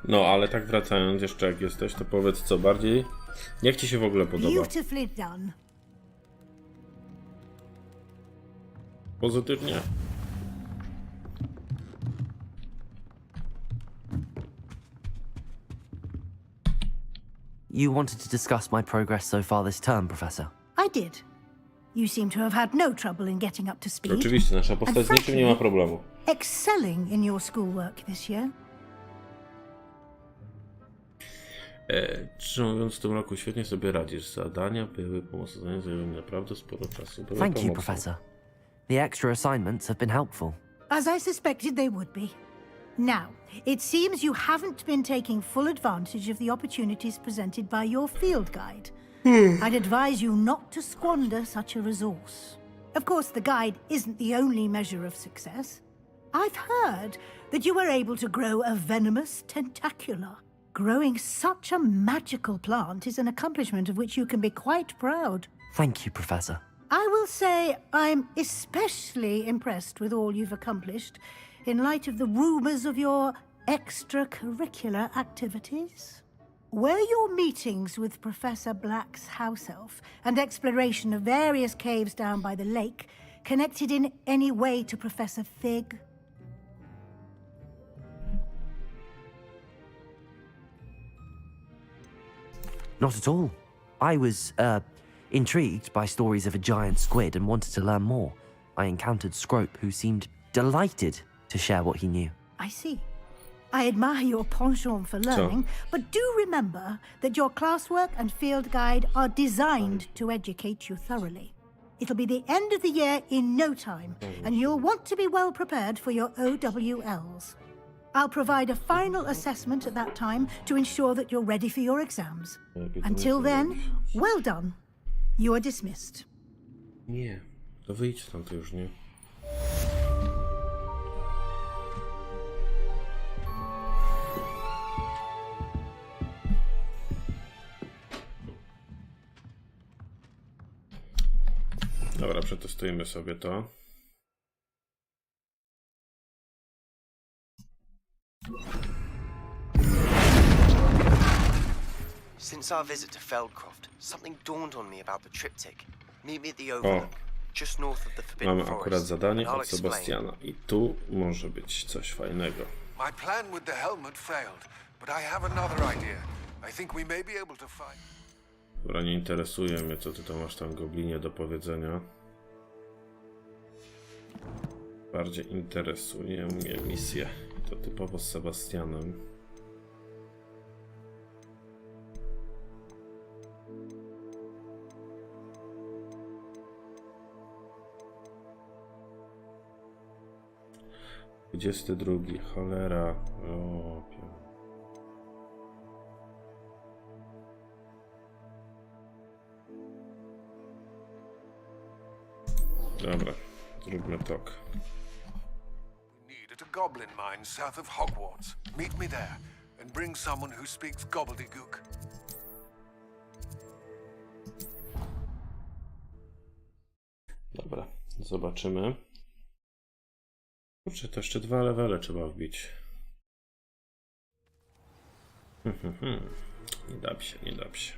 No, ale tak wracając jeszcze jak jesteś, to powiedz co bardziej. Jak ci się w ogóle podoba? Beautifully done. Pozytywnie. You wanted to discuss my progress so far this term, Professor? I did. You seem to have had no trouble in getting up to speed. Oczywiście, nasza postać z niczym nie ma problemu. Excelling in your schoolwork this year. Szczerze mówiąc, w tym roku świetnie sobie radzisz. Zadania były pomocne, zadania zajęły mi naprawdę sporo czasu. Były Thank you, pomocne. Professor. The extra assignments have been helpful. As I suspected they would be. Now, it seems you haven't been taking full advantage of the opportunities presented by your field guide. I'd advise you not to squander such a resource. Of course, the guide isn't the only measure of success. I've heard that you were able to grow a venomous tentacula. Growing such a magical plant is an accomplishment of which you can be quite proud. Thank you, Professor. I will say I'm especially impressed with all you've accomplished in light of the rumors of your extracurricular activities. Were your meetings with Professor Black's house elf and exploration of various caves down by the lake connected in any way to Professor Fig? Not at all. I was, intrigued by stories of a giant squid and wanted to learn more. I encountered Scrope, who seemed delighted to share what he knew. I see. I admire your penchant for learning, but do remember that your classwork and field guide are designed to educate you thoroughly. It'll be the end of the year in no time, and you'll want to be well prepared for your OWLs. I'll provide a final assessment at that time to ensure that you're ready for your exams. Until then, well done. You are dismissed. Nie, to wyjdź tam to już, nie? Dobra, przetestujmy sobie to. Since our visit to Feldcroft, something dawned on me about the triptych. Meet me at the Overlook, just north of the Forbidden Mamy Forest. akurat zadanie and I'll od Sebastiana i tu może być coś fajnego. My plan with the helmet failed, but I have another idea. I think we may be able to find... Dobra, nie interesuje mnie, co ty to masz tam, goblinie, do powiedzenia. Bardziej interesuje mnie misje. To typowo z Sebastianem. Drugi, cholera. O, dobra, zróbmy tak. We need at a goblin mine south of Hogwarts. Meet me there and bring someone who speaks gobbledygook. Dobra, zobaczymy. Kurczę, to jeszcze 2 levele trzeba wbić. Nie da się, nie da się.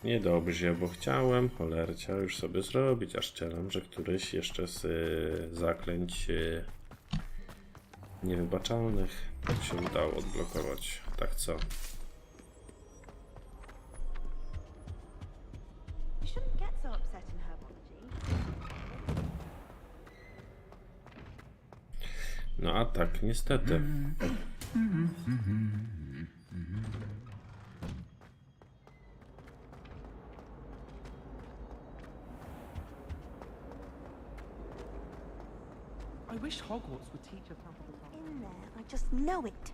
Niedobrze, bo chciałem cholercia już sobie zrobić, aż strzelam, że któryś jeszcze z zaklęć niewybaczalnych się udało odblokować. Tak co? No a tak, niestety. I wish Hogwarts would teach us how to become... In there, I just know it.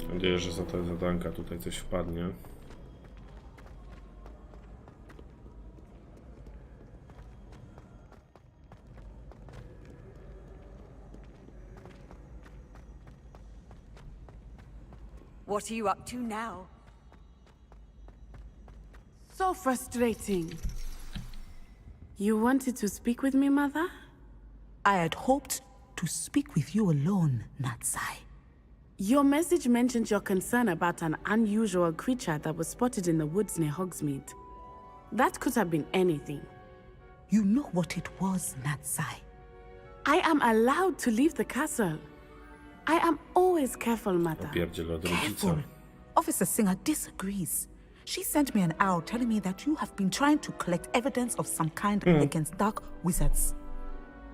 Mam nadzieję, że za te zadanka tutaj coś wpadnie. What are you up to now? So frustrating. You wanted to speak with me, Mother? I had hoped to speak with you alone, Natsai. Your message mentioned your concern about an unusual creature that was spotted in the woods near Hogsmeade. That could have been anything. You know what it was, Natsai. I am allowed to leave the castle. I am always careful, Mother. Careful. Officer Singer disagrees. She sent me an owl telling me that you have been trying to collect evidence of some kind against dark wizards.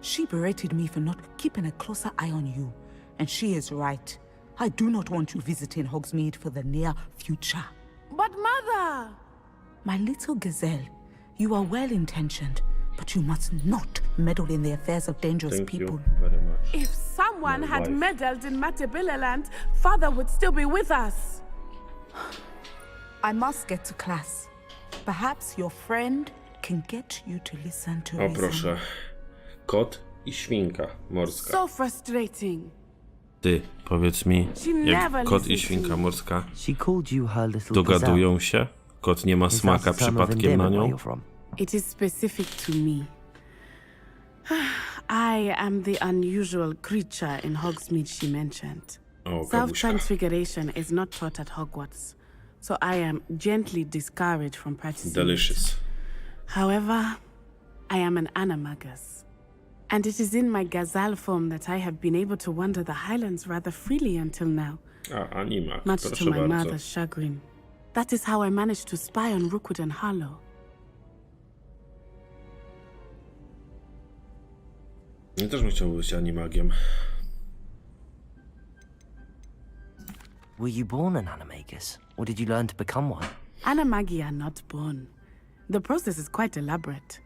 She berated me for not keeping a closer eye on you, and she is right. I do not want you visiting Hogsmeade for the near future. But Mother! My little gazelle, you are well-intentioned, but you must not meddle in the affairs of dangerous people. Thank you very much. If someone had meddled in Matabeleland, Father would still be with us. I must get to class. Perhaps your friend can get you to listen to O proszę. Kot i świnka morska. So frustrating. Ty, powiedz mi, jak kot i świnka morska dogadują się? Kot nie ma smaka przypadkiem na nią? It is specific to me. I am the unusual creature in Hogsmeade she mentioned. Self-transfiguration is not taught at Hogwarts, so I am gently discouraged from practicing. Delicious. However, I am an animagus, and it is in my gazelle form that I have been able to wander the Highlands rather freely until now. Animag, much proszę to my bardzo. mother's chagrin. That is how I managed to spy on Rookwood and Harlow. Ja też bym chciał być animagiem. Were you born an animagus, or did you learn to become one? Animagi are not born. The process is quite elaborate.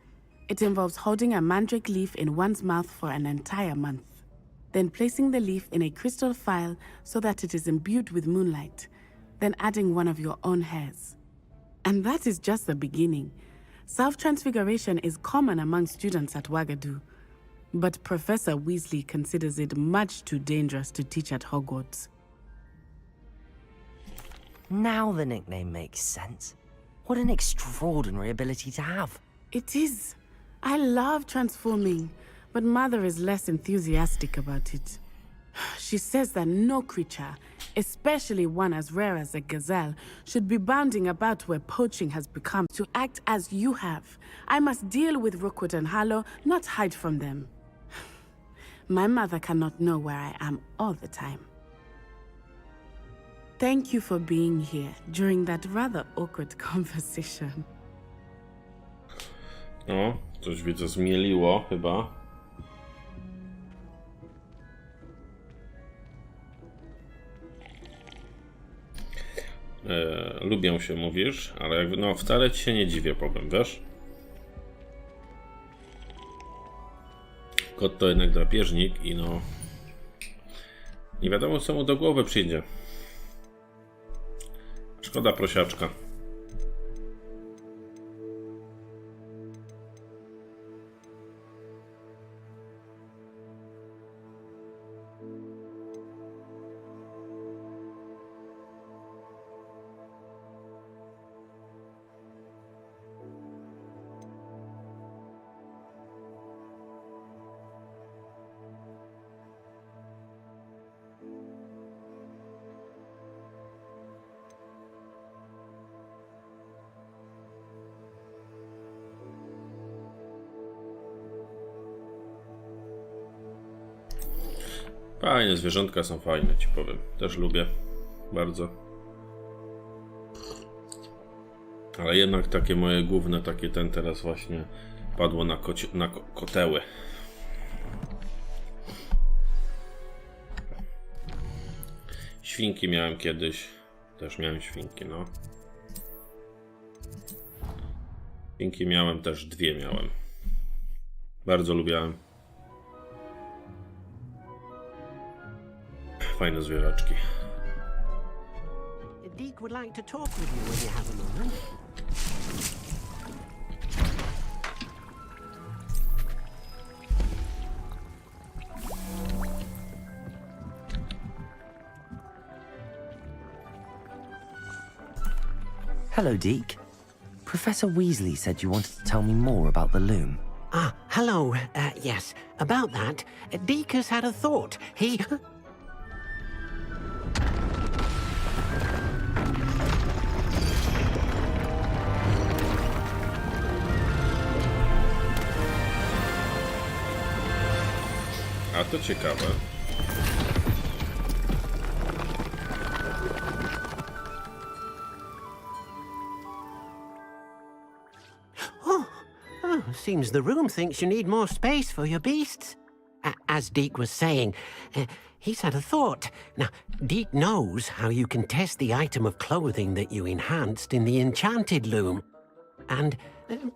It involves holding a mandrake leaf in one's mouth for an entire month, then placing the leaf in a crystal phial so that it is imbued with moonlight, then adding one of your own hairs. And that is just the beginning. Self-transfiguration is common among students at Wagadu. but Professor Weasley considers it much too dangerous to teach at Hogwarts. Now the nickname makes sense. What an extraordinary ability to have. It is. I love transforming, but Mother is less enthusiastic about it. She says that no creature, especially one as rare as a gazelle, should be bounding about where poaching has become. To act as you have, I must deal with Rookwood and Harlow, not hide from them. My mother cannot know where I am all the time. Thank you for being here during that rather awkward conversation. O, coś widzę zmieliło chyba. Lubię się, mówisz, ale jakby, no wcale ci się nie dziwię, powiem, wiesz? Kot to jednak drapieżnik i no... Nie wiadomo, co mu do głowy przyjdzie. Szkoda prosiaczka. Fajne zwierzątka są fajne, ci powiem. Też lubię bardzo. Ale jednak takie moje główne, takie ten teraz właśnie padło na koteły. Świnki miałem kiedyś. Też miałem świnki, no. Świnki miałem też, 2 miałem. Bardzo lubiałem. Fajne zwierzaczki. Deke would like to talk with you when you have a moment. Hello, Deke. Professor Weasley said you wanted to tell me more about the loom. Ah, hello. Yes, about that. Deke has had a thought. He... A to ciekawe. Seems the room thinks you need more space for your beasts. As Deke was saying, he's had a thought. Now, Deke knows how you can test the item of clothing that you enhanced in the enchanted loom. And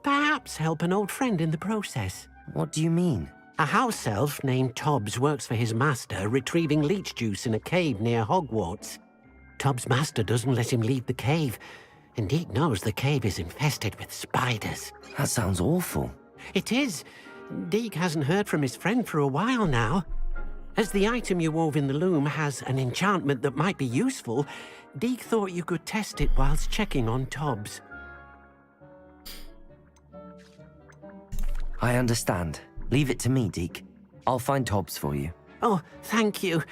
perhaps help an old friend in the process. What do you mean? A house elf named Tobbs works for his master, retrieving leech juice in a cave near Hogwarts. Tobbs' master doesn't let him leave the cave, and Deke knows the cave is infested with spiders. That sounds awful. It is. Deke hasn't heard from his friend for a while now. As the item you wove in the loom has an enchantment that might be useful, Deke thought you could test it whilst checking on Tobbs. I understand. Leave it to me, Deke. I'll find Tobbs for you. Oh, thank you.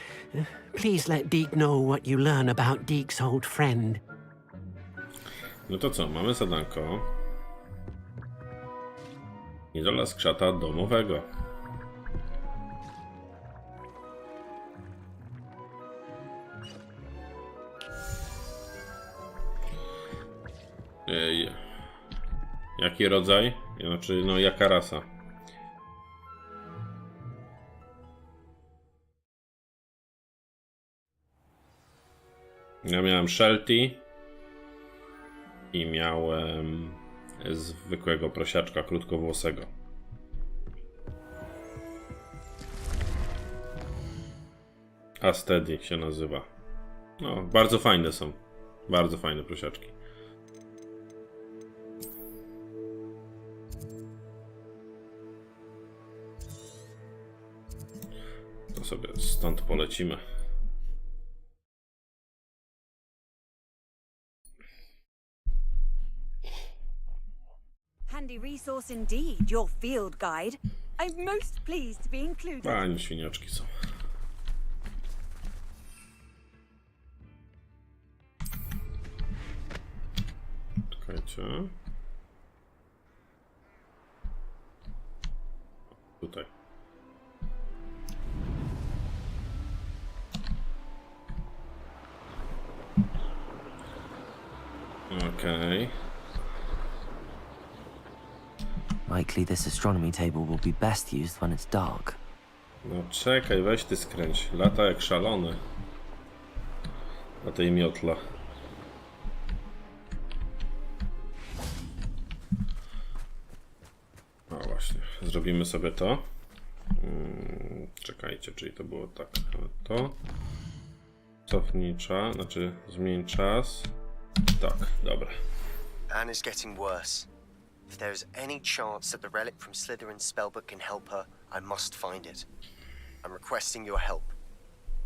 Please let Deke know what you learn about Deke's old friend. No to co, mamy zadanko. Idola skrzata domowego. Jaki rodzaj? Znaczy, no jaka rasa? Ja miałem Shelty i miałem zwykłego prosiaczka krótkowłosego. A Steady się nazywa. No, bardzo fajne są. Bardzo fajne prosiaczki. sobie stąd polecimy. Handy resource indeed, your field guide. I'm most pleased to be included. Fajne świniaczki są. Czekajcie. Tutaj. Okay. Likely this astronomy table will be best used when it's dark. No czekaj, weź ty skręć. Lata jak szalony. Na tej miotle. No właśnie, zrobimy sobie to. Czekajcie, czyli to było tak. To. Cofnij czas, znaczy zmień czas. Tak, dobra. Anne is getting worse. If there is any chance that the relic from Slytherin's spellbook can help her, I must find it. I'm requesting your help.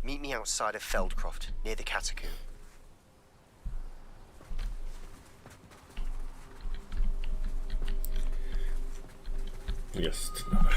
Meet me outside of Feldcroft, near the catacomb. Jest, dobra.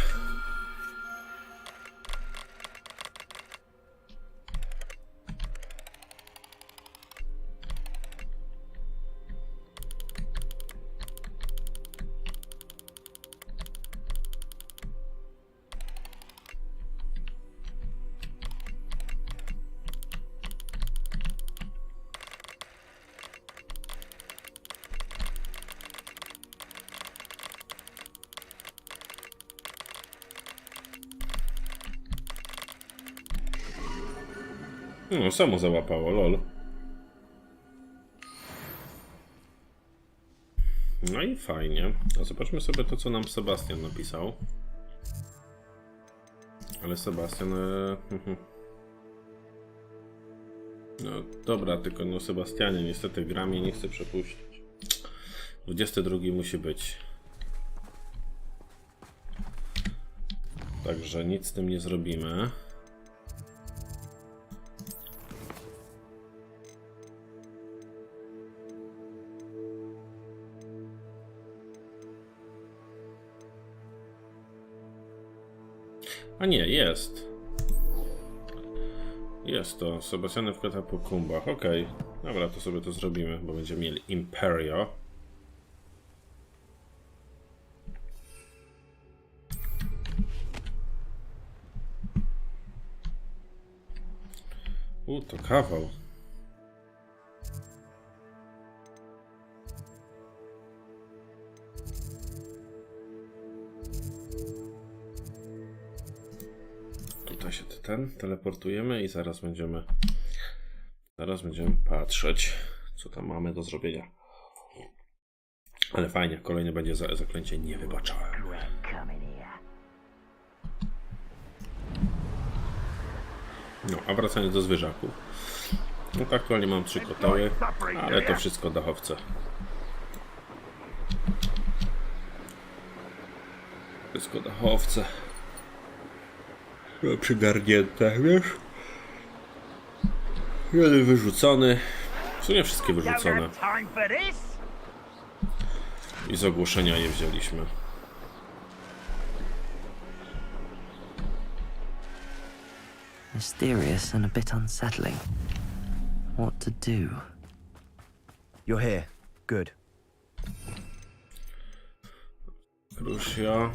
No, samo załapało, lol. No i fajnie. A zobaczmy sobie to, co nam Sebastian napisał. Ale Sebastian... No dobra, tylko no Sebastianie, niestety gra mnie nie chce przepuścić. 22 musi być. Także nic z tym nie zrobimy. A nie, jest. Jest to. Sebastiany w katakumbach. Okej. Dobra, to sobie to zrobimy, bo będziemy mieli Imperio. To kawał. Tutaj się teleportujemy i zaraz będziemy patrzeć, co tam mamy do zrobienia. Ale fajnie, kolejne będzie zaklęcie niewybaczalne. No, a wracając do zwierzaków. No to aktualnie mam 3 kotały, ale to wszystko dachowce. Wszystko dachowce. Przygarnięte, wiesz? Jeden wyrzucony. W sumie wszystkie wyrzucone. I z ogłoszenia je wzięliśmy. Mysterious and a bit unsettling. What to do? You're here. Good. Crucia.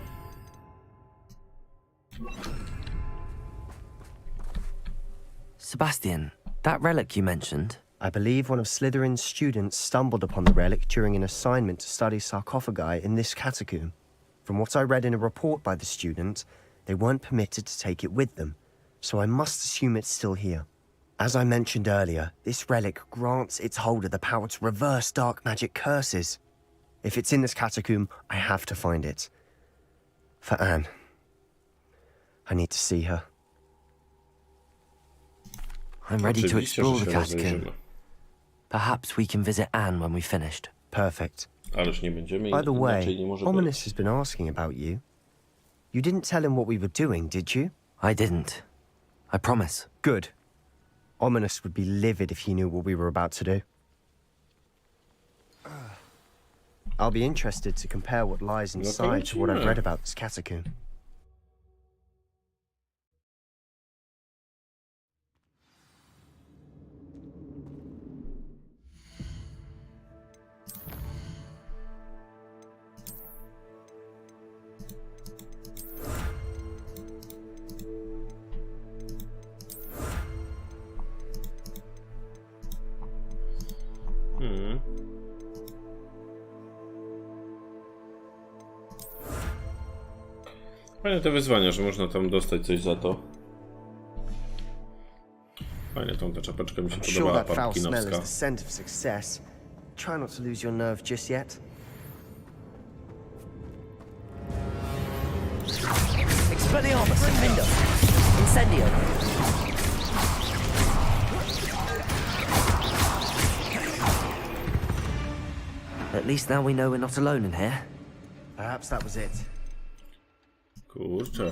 Sebastian, that relic you mentioned. I believe one of Slytherin's students stumbled upon the relic during an assignment to study sarcophagi in this catacomb. From what I read in a report by the student, they weren't permitted to take it with them, so I must assume it's still here. As I mentioned earlier, this relic grants its holder the power to reverse dark magic curses. If it's in this catacomb, I have to find it. For Anne. I need to see her. I'm ready to explore the catacomb. Perhaps we can visit Anne when we've finished. Perfect. Ależ nie będziemy. By the way, Ominous has been asking about you. You didn't tell him what we were doing, did you? I didn't. I promise. Good. Ominous would be livid if he knew what we were about to do. I'll be interested to compare what lies inside to what I've read about this catacomb. Fajne te wyzwania, że można tam dostać coś za to. Fajnie tą ta czapeczka mi się podobała, parkinowska. Try not to lose your nerve just yet. Expelliarmus, Window, Incendio. At least now we know we're not alone in here. Perhaps that was it. Kurczę,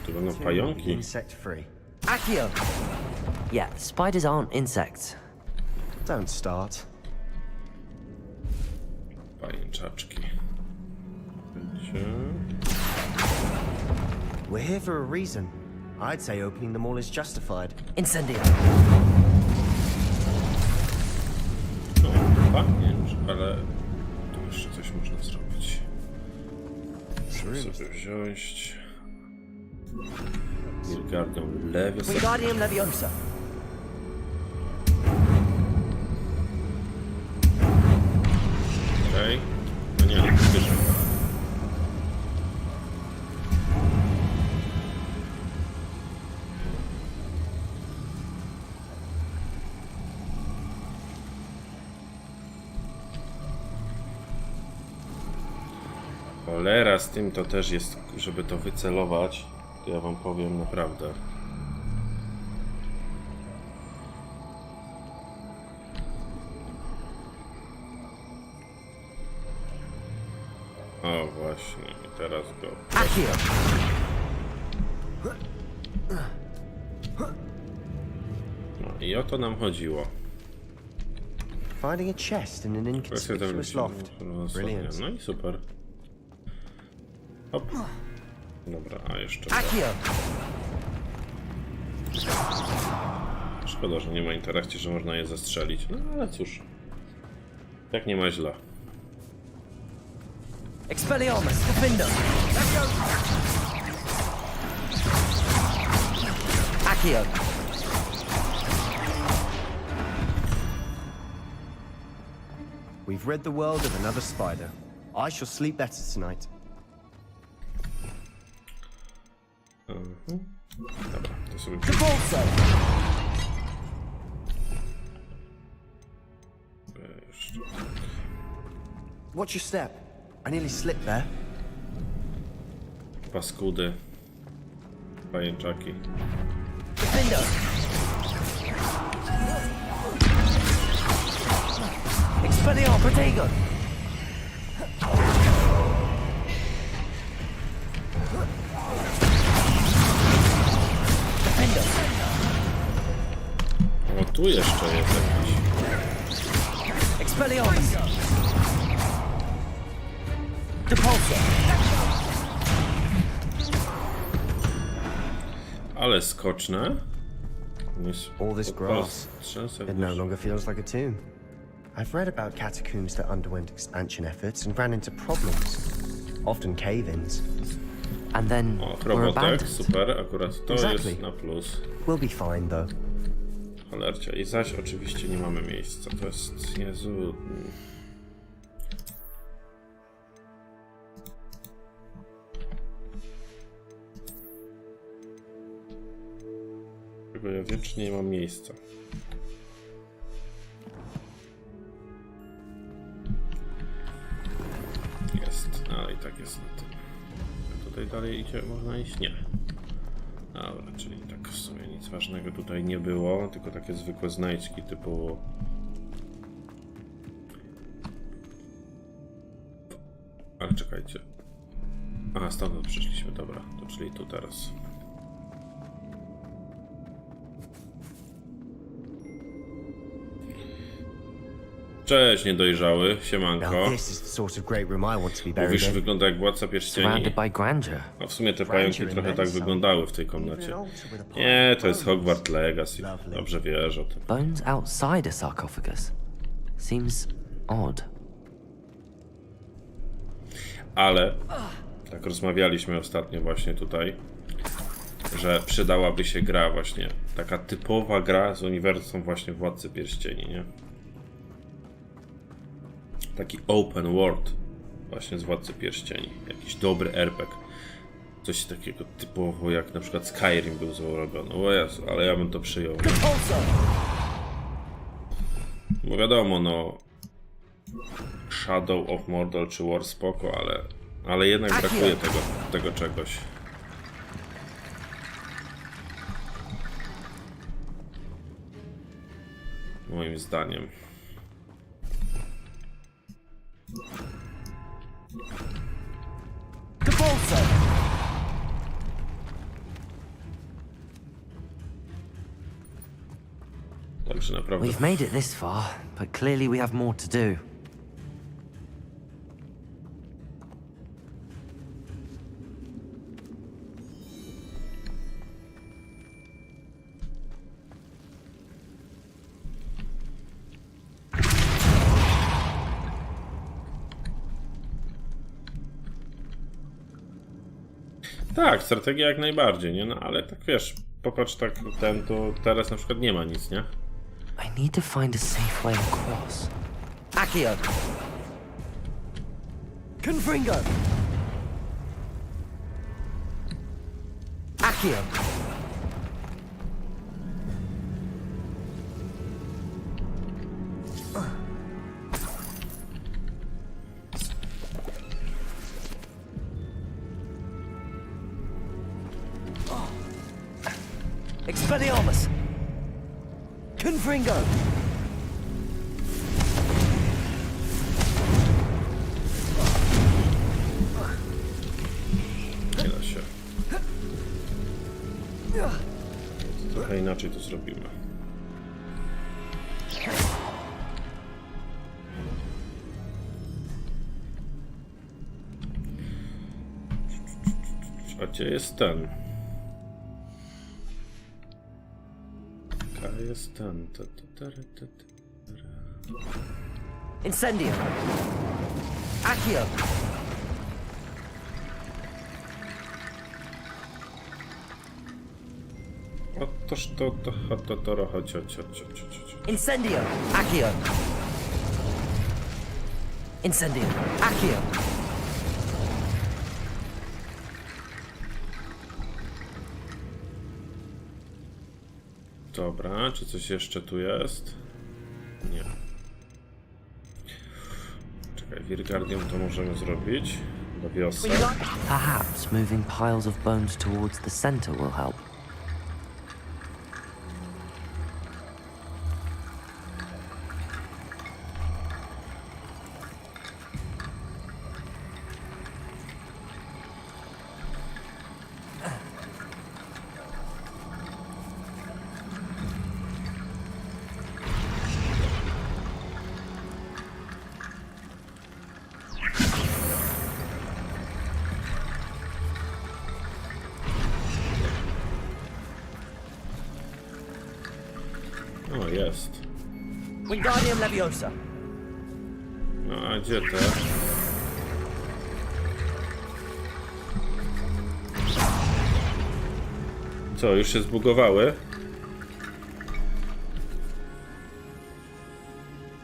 tu będą pająki. Insect free. Accio! Yeah, spiders aren't insects. Don't start. Pajęczaczki. We're here for a reason. I'd say opening them all is justified. Incendio. No, pamięć, ale tu jeszcze coś można zrobić. Sobie wziąć. Wingardium Leviosa. Wingardium Leviosa. Okej. No nie, bierzemy. Cholera, z tym to też jest, żeby to wycelować, to ja wam powiem naprawdę. O właśnie, i teraz go. No i o to nam chodziło. Finding a chest in an inconspicuous loft. Brilliant. No i super. Hop. Dobra, a jeszcze. Szkoda, że nie ma interakcji, że można je zastrzelić. No ale cóż. Tak nie ma źle. Expelliarmus, Defender. Accio. We've rid the world of another spider. I shall sleep better tonight. Dobra, to sobie... Watch your step. I nearly slipped there. Paskudy. Pajęczaki. Defender. Expelliarmus, Protego. O, tu jeszcze jest jakiś. Expelliarmus. Depulsor. Ale skoczne. All this grass. It no longer feels like a tomb. I've read about catacombs that underwent expansion efforts and ran into problems. Often cave-ins. And then were abandoned. Super, akurat to jest na plus. We'll be fine though. Cholercia. I zaś oczywiście nie mamy miejsca. To jest... Jezu... Tylko ja wiecznie nie mam miejsca. Jest. A i tak jest na tym. A tutaj dalej idzie, można iść? Nie. Dobra, czyli tak w sumie nic ważnego tutaj nie było, tylko takie zwykłe znajdźki typu... Ale czekajcie. Aha, stąd przyszliśmy, dobra, to czyli tu teraz. Cześć, niedojrzały, siemanko. Now this is the sort of great room I want to be buried Mówisz, in. wygląda jak Władca Pierścieni. Surrounded by grandeur. A w sumie te pająki trochę tak wyglądały w tej komnacie. Nie, to jest Hogwarts Legacy. Dobrze wiesz o tym. Bones outside a sarcophagus. Seems odd. Ale, tak rozmawialiśmy ostatnio właśnie tutaj, że przydałaby się gra właśnie, taka typowa gra z uniwersum właśnie Władcy Pierścieni, nie? Taki open world właśnie z Władcy Pierścieni. Jakiś dobry RPG. Coś takiego typowo jak na przykład Skyrim był zrobiony. O Jezu, ale ja bym to przyjął. Bo wiadomo, no Shadow of Mordor czy War spoko, ale jednak brakuje tego czegoś. Moim zdaniem. Także naprawdę. We've made it this far, but clearly we have more to do. Tak, strategia jak najbardziej, nie? No ale tak wiesz, popatrz tak to teraz na przykład nie ma nic, nie? I need to find a safe way across. Accio! Confringo! Accio! Expelliarmus! Confringo! Nie da się. Trochę inaczej to zrobimy. A gdzie jest ten? A jest ten. Incendio! Accio! Otóż to chodź. Incendio! Accio! Incendio! Accio! Dobra, czy coś jeszcze tu jest? Nie. Czekaj, Wirgardium to możemy zrobić. Do wiosny. Perhaps moving piles of bones towards the center will help. O, jest. Wingardium Leviosa. No, a gdzie te? Co, już się zbugowały?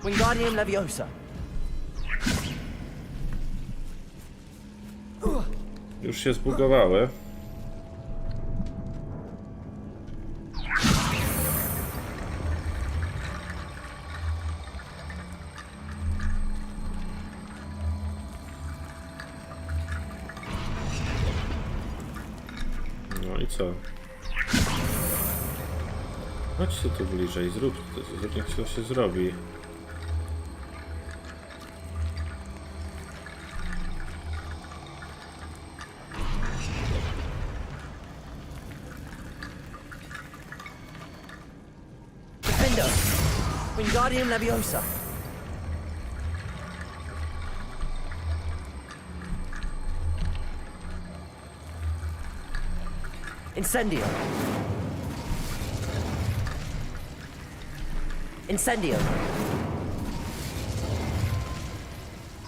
Wingardium Leviosa. Już się zbugowały. No i co? Chodź tu bliżej, zrób to, niech to się zrobi. Wingardium Leviosa. Incendio. Incendio.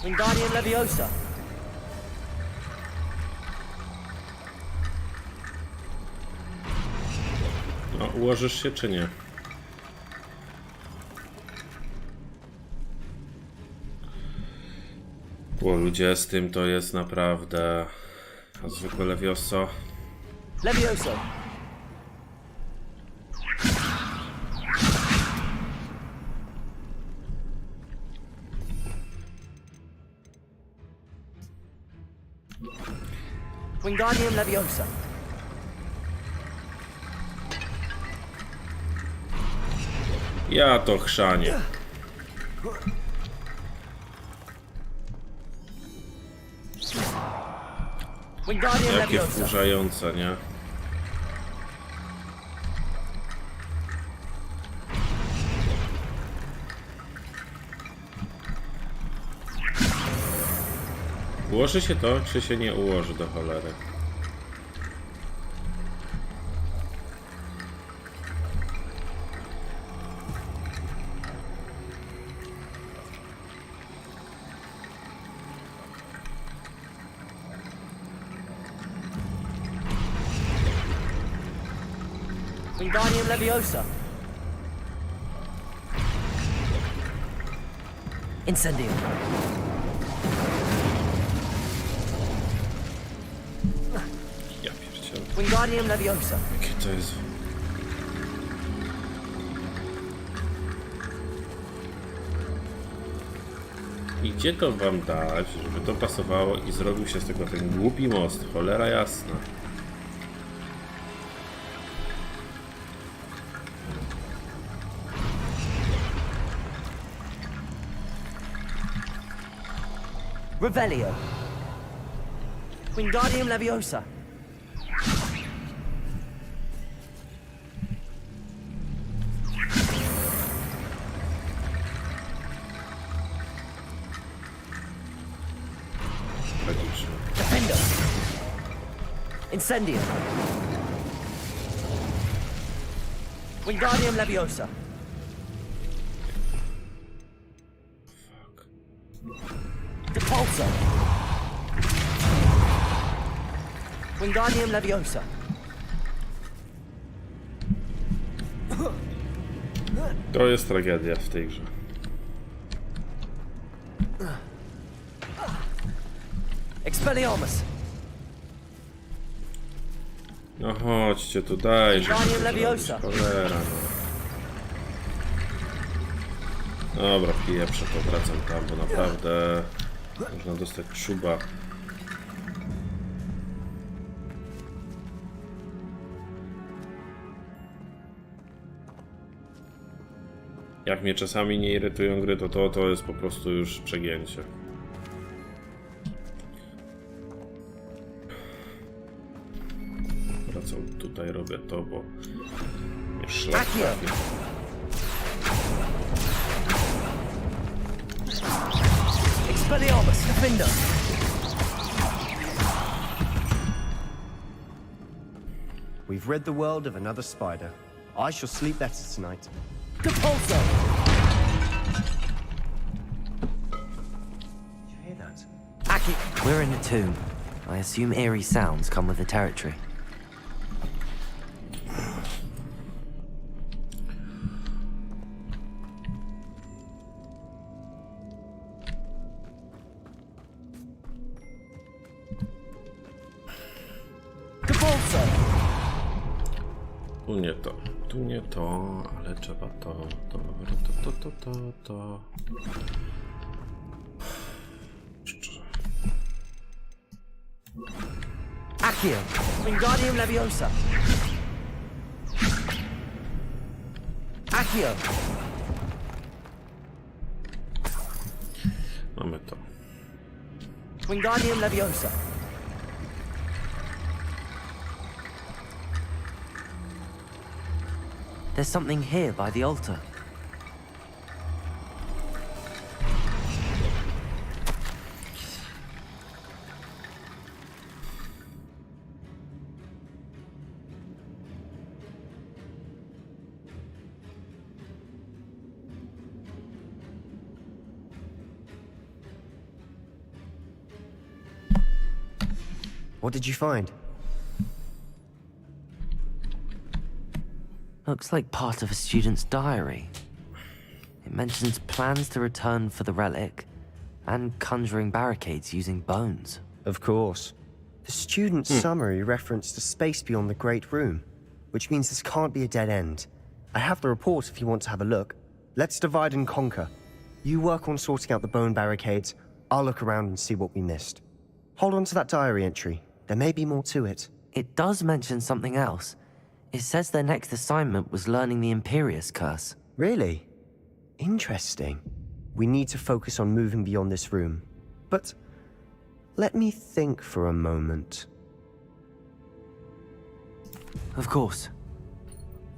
Wingardium Leviosa. No, ułożysz się czy nie? Po 20 to jest naprawdę... A zwykłe Levioso. Levioso. Wingardium Leviosa. Ja to chrzanie. Wingardium Jakie Leviosa. wkurzające, nie? Ułoży się to, czy się nie ułoży do cholery? Wingardium Leviosa. Incendio. Ja pierdzielę. Wingardium Leviosa. Jakie to jest... I gdzie to wam dać, żeby to pasowało i zrobił się z tego ten głupi most? Cholera jasna. Revelio. Wingardium Leviosa. Tragiczne. Defender. Incendio. Wingardium Leviosa. Depulso. Wingardium Leviosa. To jest tragedia w tej grze. Expelliarmus. No chodźcie tu, daj, Wingardium Leviosa. Cholera, no. Dobra, pieprzę to, wracam tam, bo naprawdę można dostać SUBA. Jak mnie czasami nie irytują gry, to jest po prostu już przegięcie. Wracam tutaj, robię to, bo mnie szlak trafi. Expelliarmus. Defender. We've rid the world of another spider. I shall sleep better tonight. Depulso. Did you hear that? Aki. We're in a tomb. I assume eerie sounds come with the territory. Tu nie to, ale trzeba to. Accio. Wingardium Leviosa. Accio. Mamy to. Wingardium Leviosa. There's something here by the altar. What did you find? Looks like part of a student's diary. It mentions plans to return for the relic and conjuring barricades using bones. Of course. The student's summary referenced a space beyond the Great Room, which means this can't be a dead end. I have the report if you want to have a look. Let's divide and conquer. You work on sorting out the bone barricades, I'll look around and see what we missed. Hold on to that diary entry. There may be more to it. It does mention something else. It says their next assignment was learning the Imperius Curse. Really? Interesting. We need to focus on moving beyond this room. But let me think for a moment. Of course.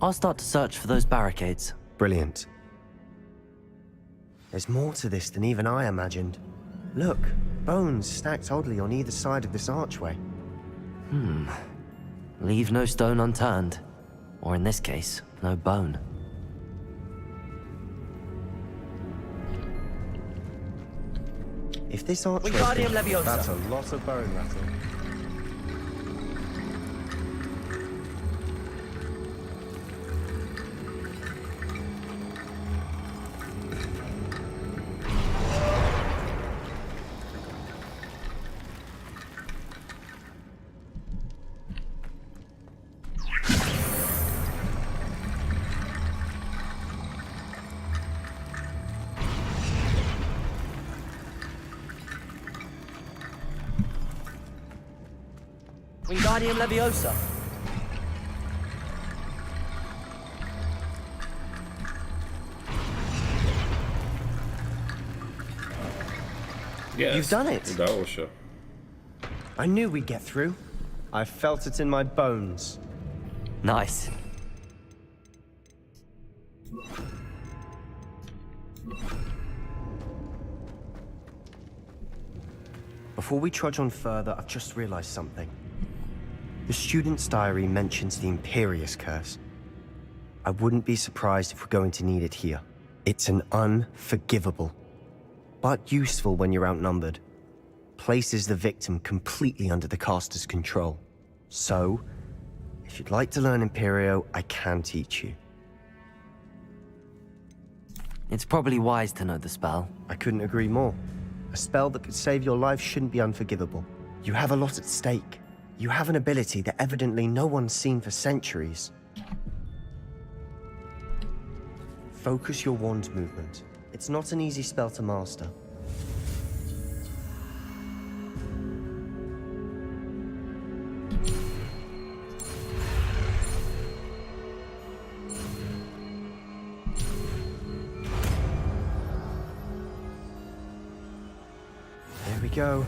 I'll start to search for those barricades. Brilliant. There's more to this than even I imagined. Look, bones stacked oddly on either side of this archway. Leave no stone unturned. Or in this case, no bone. If this archway... Wingardium Leviosa. That's a lot of bone rattle. Wingardium Leviosa. Yes, You've done it. Udało się. I knew we'd get through. I felt it in my bones. Nice. Before we trudge on further, I've just realized something. The student's diary mentions the Imperius Curse. I wouldn't be surprised if we're going to need it here. It's an unforgivable, but useful when you're outnumbered. Places the victim completely under the caster's control. So, if you'd like to learn Imperio, I can teach you. It's probably wise to know the spell. I couldn't agree more. A spell that could save your life shouldn't be unforgivable. You have a lot at stake. You have an ability that evidently no one's seen for centuries. Focus your wand movement. It's not an easy spell to master. There we go.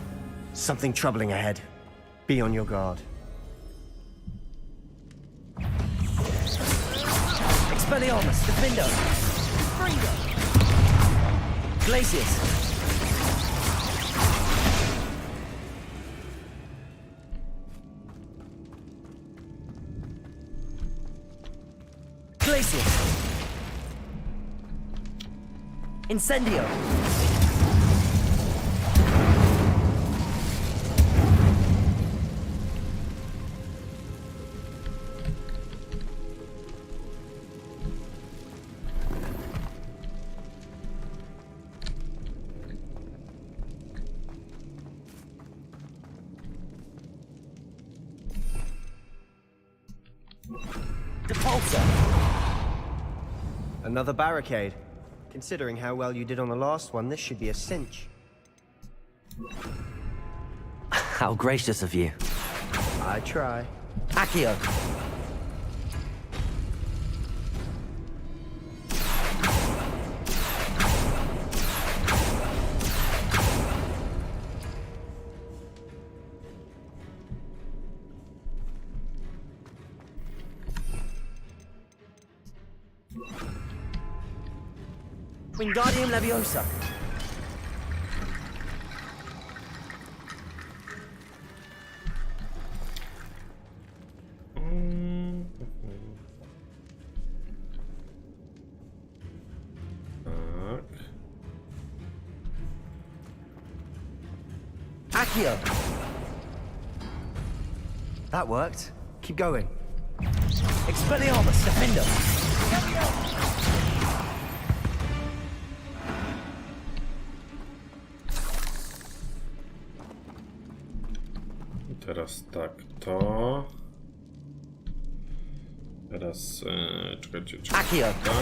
Something troubling ahead. Be on your guard. Expelliarmus, Defender. Freedom. Glacius. Glacius. Incendio. Another barricade. Considering how well you did on the last one, this should be a cinch. How gracious of you. I try. Accio. Wingardium Leviosa. Accio. That worked. Keep going. Expelliarmus, defender. Teraz tak, to... Teraz... czekajcie, Akio. tak.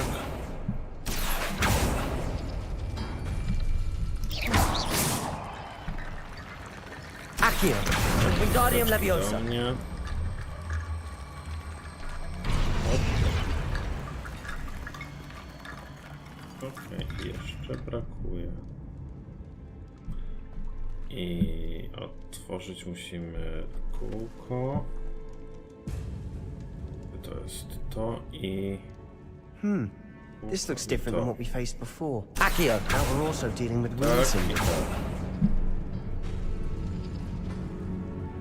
Akio. Wingardium Leviosa. Okej, jeszcze brakuje. I otworzyć musimy kółko. To jest to i... This looks different than what we faced before. Akio. Now we're also dealing with Wilson.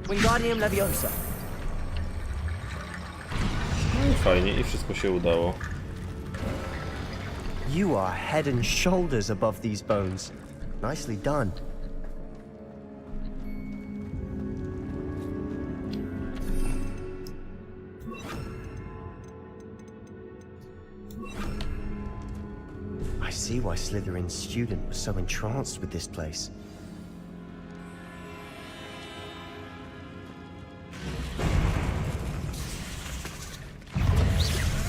Wingardium Leviosa. No i fajnie, i wszystko się udało. You are head and shoulders above these bones. Nicely done. I see why Slytherin's student was so entranced with this place.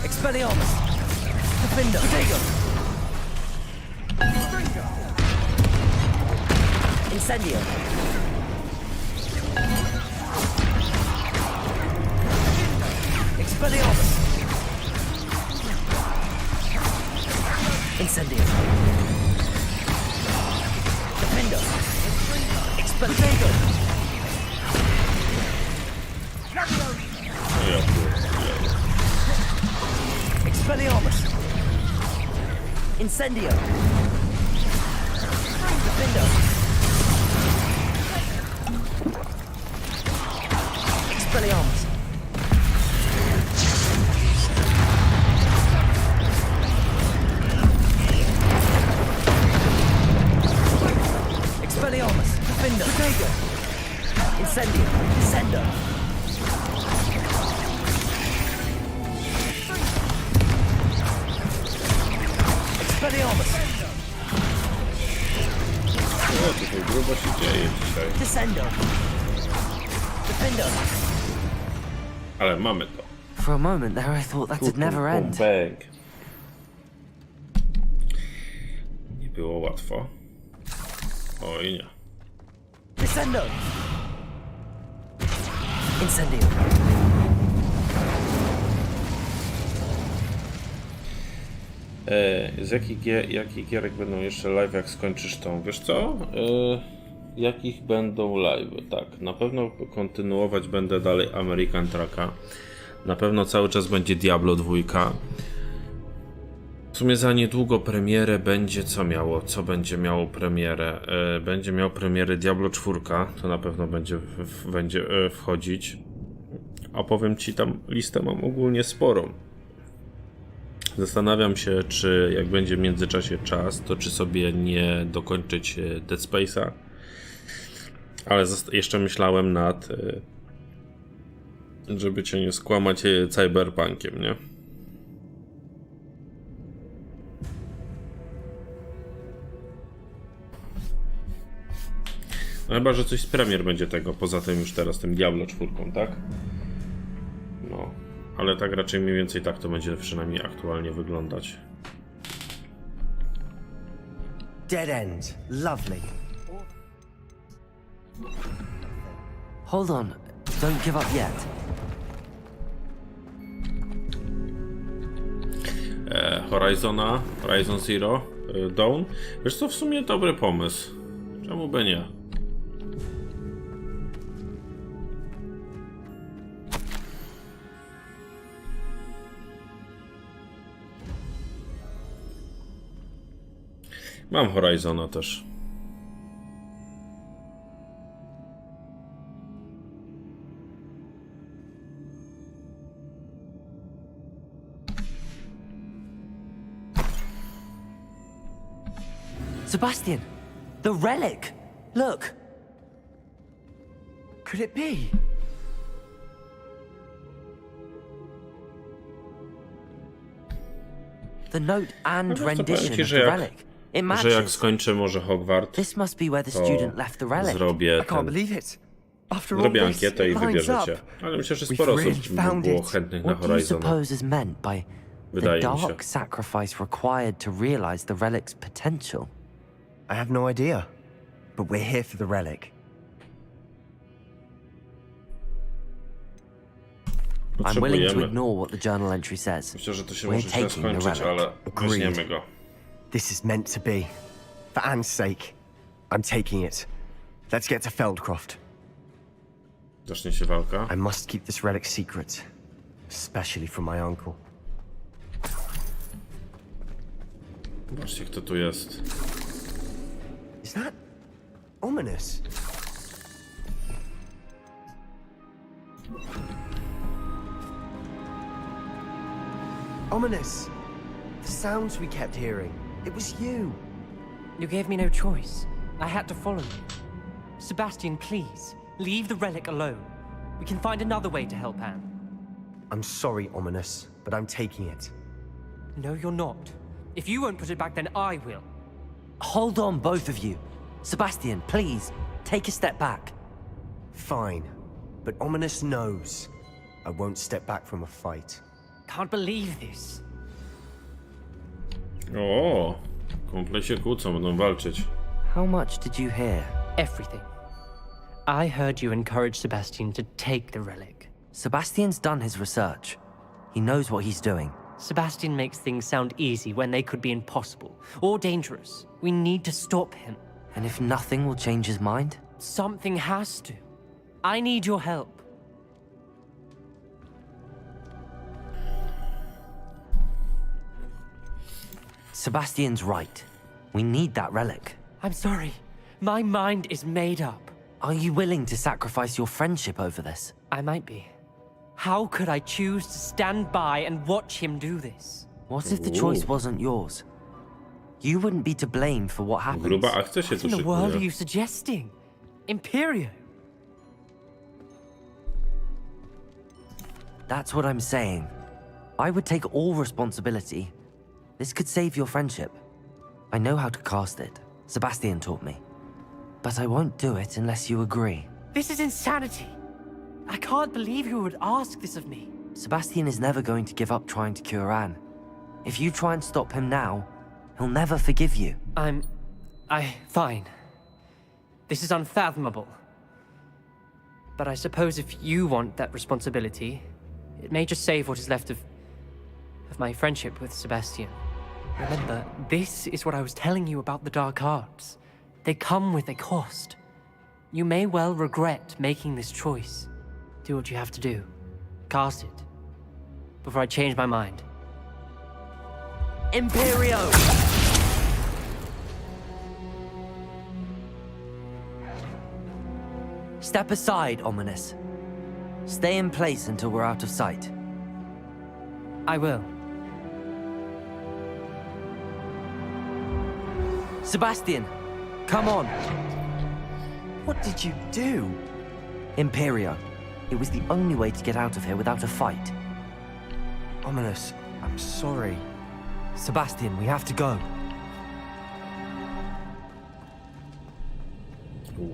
Expelliarmus. Defender. Potato. Incendio. Expelliarmus. Incendio. Defender. Expelliarmus. Expelliarmus. Incendio. Defender. Expelliarmus. Expelliarmus. Defender. Potato. Incendio. Sender. Expelliarmus. O, tutaj grubo się dzieje dzisiaj. Descendo. Defender. Ale mamy to. For a moment there, I thought that'd never end. Bang. Nie było łatwo. Oj nie. Descendo. Incendio. Z jakich gierek będą jeszcze live, jak skończysz tą? Wiesz co? Jakich będą live? Tak, na pewno kontynuować będę dalej American Trucka. Na pewno cały czas będzie Diablo 2. W sumie za niedługo premierę będzie co będzie miało premierę? Będzie miał premierę Diablo 4, to na pewno będzie wchodzić. A powiem ci, tam listę mam ogólnie sporą. Zastanawiam się, czy jak będzie w międzyczasie czas, to czy sobie nie dokończyć Dead Space'a. Ale jeszcze myślałem nad, żeby cię nie skłamać, Cyberpunkiem, nie? No chyba, że coś z premier będzie tego, poza tym już teraz tym Diablo 4, tak? No, ale tak raczej mniej więcej tak to będzie przynajmniej aktualnie wyglądać. Dead end. Lovely. Hold on. Don't give up yet. Horizon Zero Dawn. Wiesz co, w sumie dobry pomysł. Czemu by nie? Mam Horizona też. Sebastian, the relic. Look. Could it be? The note and No, rendition ci, of że the jak, relic. It że jak matches. skończę może Hogwart, This must be where the to student left the relic. zrobię, I can't believe it. After all zrobię this, ankietę i it lines wybierzecie. up. Ale myślę, że We've sporo really osób by found było it. chętnych na What do you Horizon. suppose is meant by the Wydaje mi się. dark sacrifice required to realize the relic's potential? I have no idea. But we're here for the relic. I'm willing to Potrzebujemy. ignore what the journal entry says. Myślę, że to się We're może źle taking the skończyć, relic. ale weźmiemy go. This is meant to be. For Anne's sake, I'm taking it. Let's get to Feldcroft. Zacznie się walka. I must keep this relic secret, especially from my uncle. Zobaczcie, kto tu jest. Is that ominous? Ominous! The sounds we kept hearing. It was you. You gave me no choice. I had to follow you. Sebastian, please, leave the relic alone. We can find another way to help Anne. I'm sorry, Ominous, but I'm taking it. No, you're not. If you won't put it back, then I will. Hold on, both of you. Sebastian, please, take a step back. Fine, but Ominous knows I won't step back from a fight. Can't believe this. O, kumple się kłócą, będą walczyć. How much did you hear? Everything. I heard you encourage Sebastian to take the relic. Sebastian's done his research. He knows what he's doing. Sebastian makes things sound easy when they could be impossible or dangerous. We need to stop him. And if nothing will change his mind? Something has to. I need your help. Sebastian's right. We need that relic. I'm sorry. My mind is made up. Are you willing to sacrifice your friendship over this? I might be. How could I choose to stand by and watch him do this? What if the choice wasn't yours? You wouldn't be to blame for what happened. Gruba akcja się What tu in the world are szykuje. you suggesting? Imperio? That's what I'm saying. I would take all responsibility. This could save your friendship. I know how to cast it. Sebastian taught me. But I won't do it unless you agree. This is insanity. I can't believe you would ask this of me. Sebastian is never going to give up trying to cure Anne. If you try and stop him now, he'll never forgive you. Fine. This is unfathomable. But I suppose if you want that responsibility, it may just save what is left of my friendship with Sebastian. Remember, this is what I was telling you about the dark arts. They come with a cost. You may well regret making this choice. Do what you have to do. Cast it. Before I change my mind. Imperio! Step aside, Ominous. Stay in place until we're out of sight. I will. Sebastian, come on. What did you do? Imperio. It was the only way to get out of here without a fight. Ominous, I'm sorry. Sebastian, we have to go.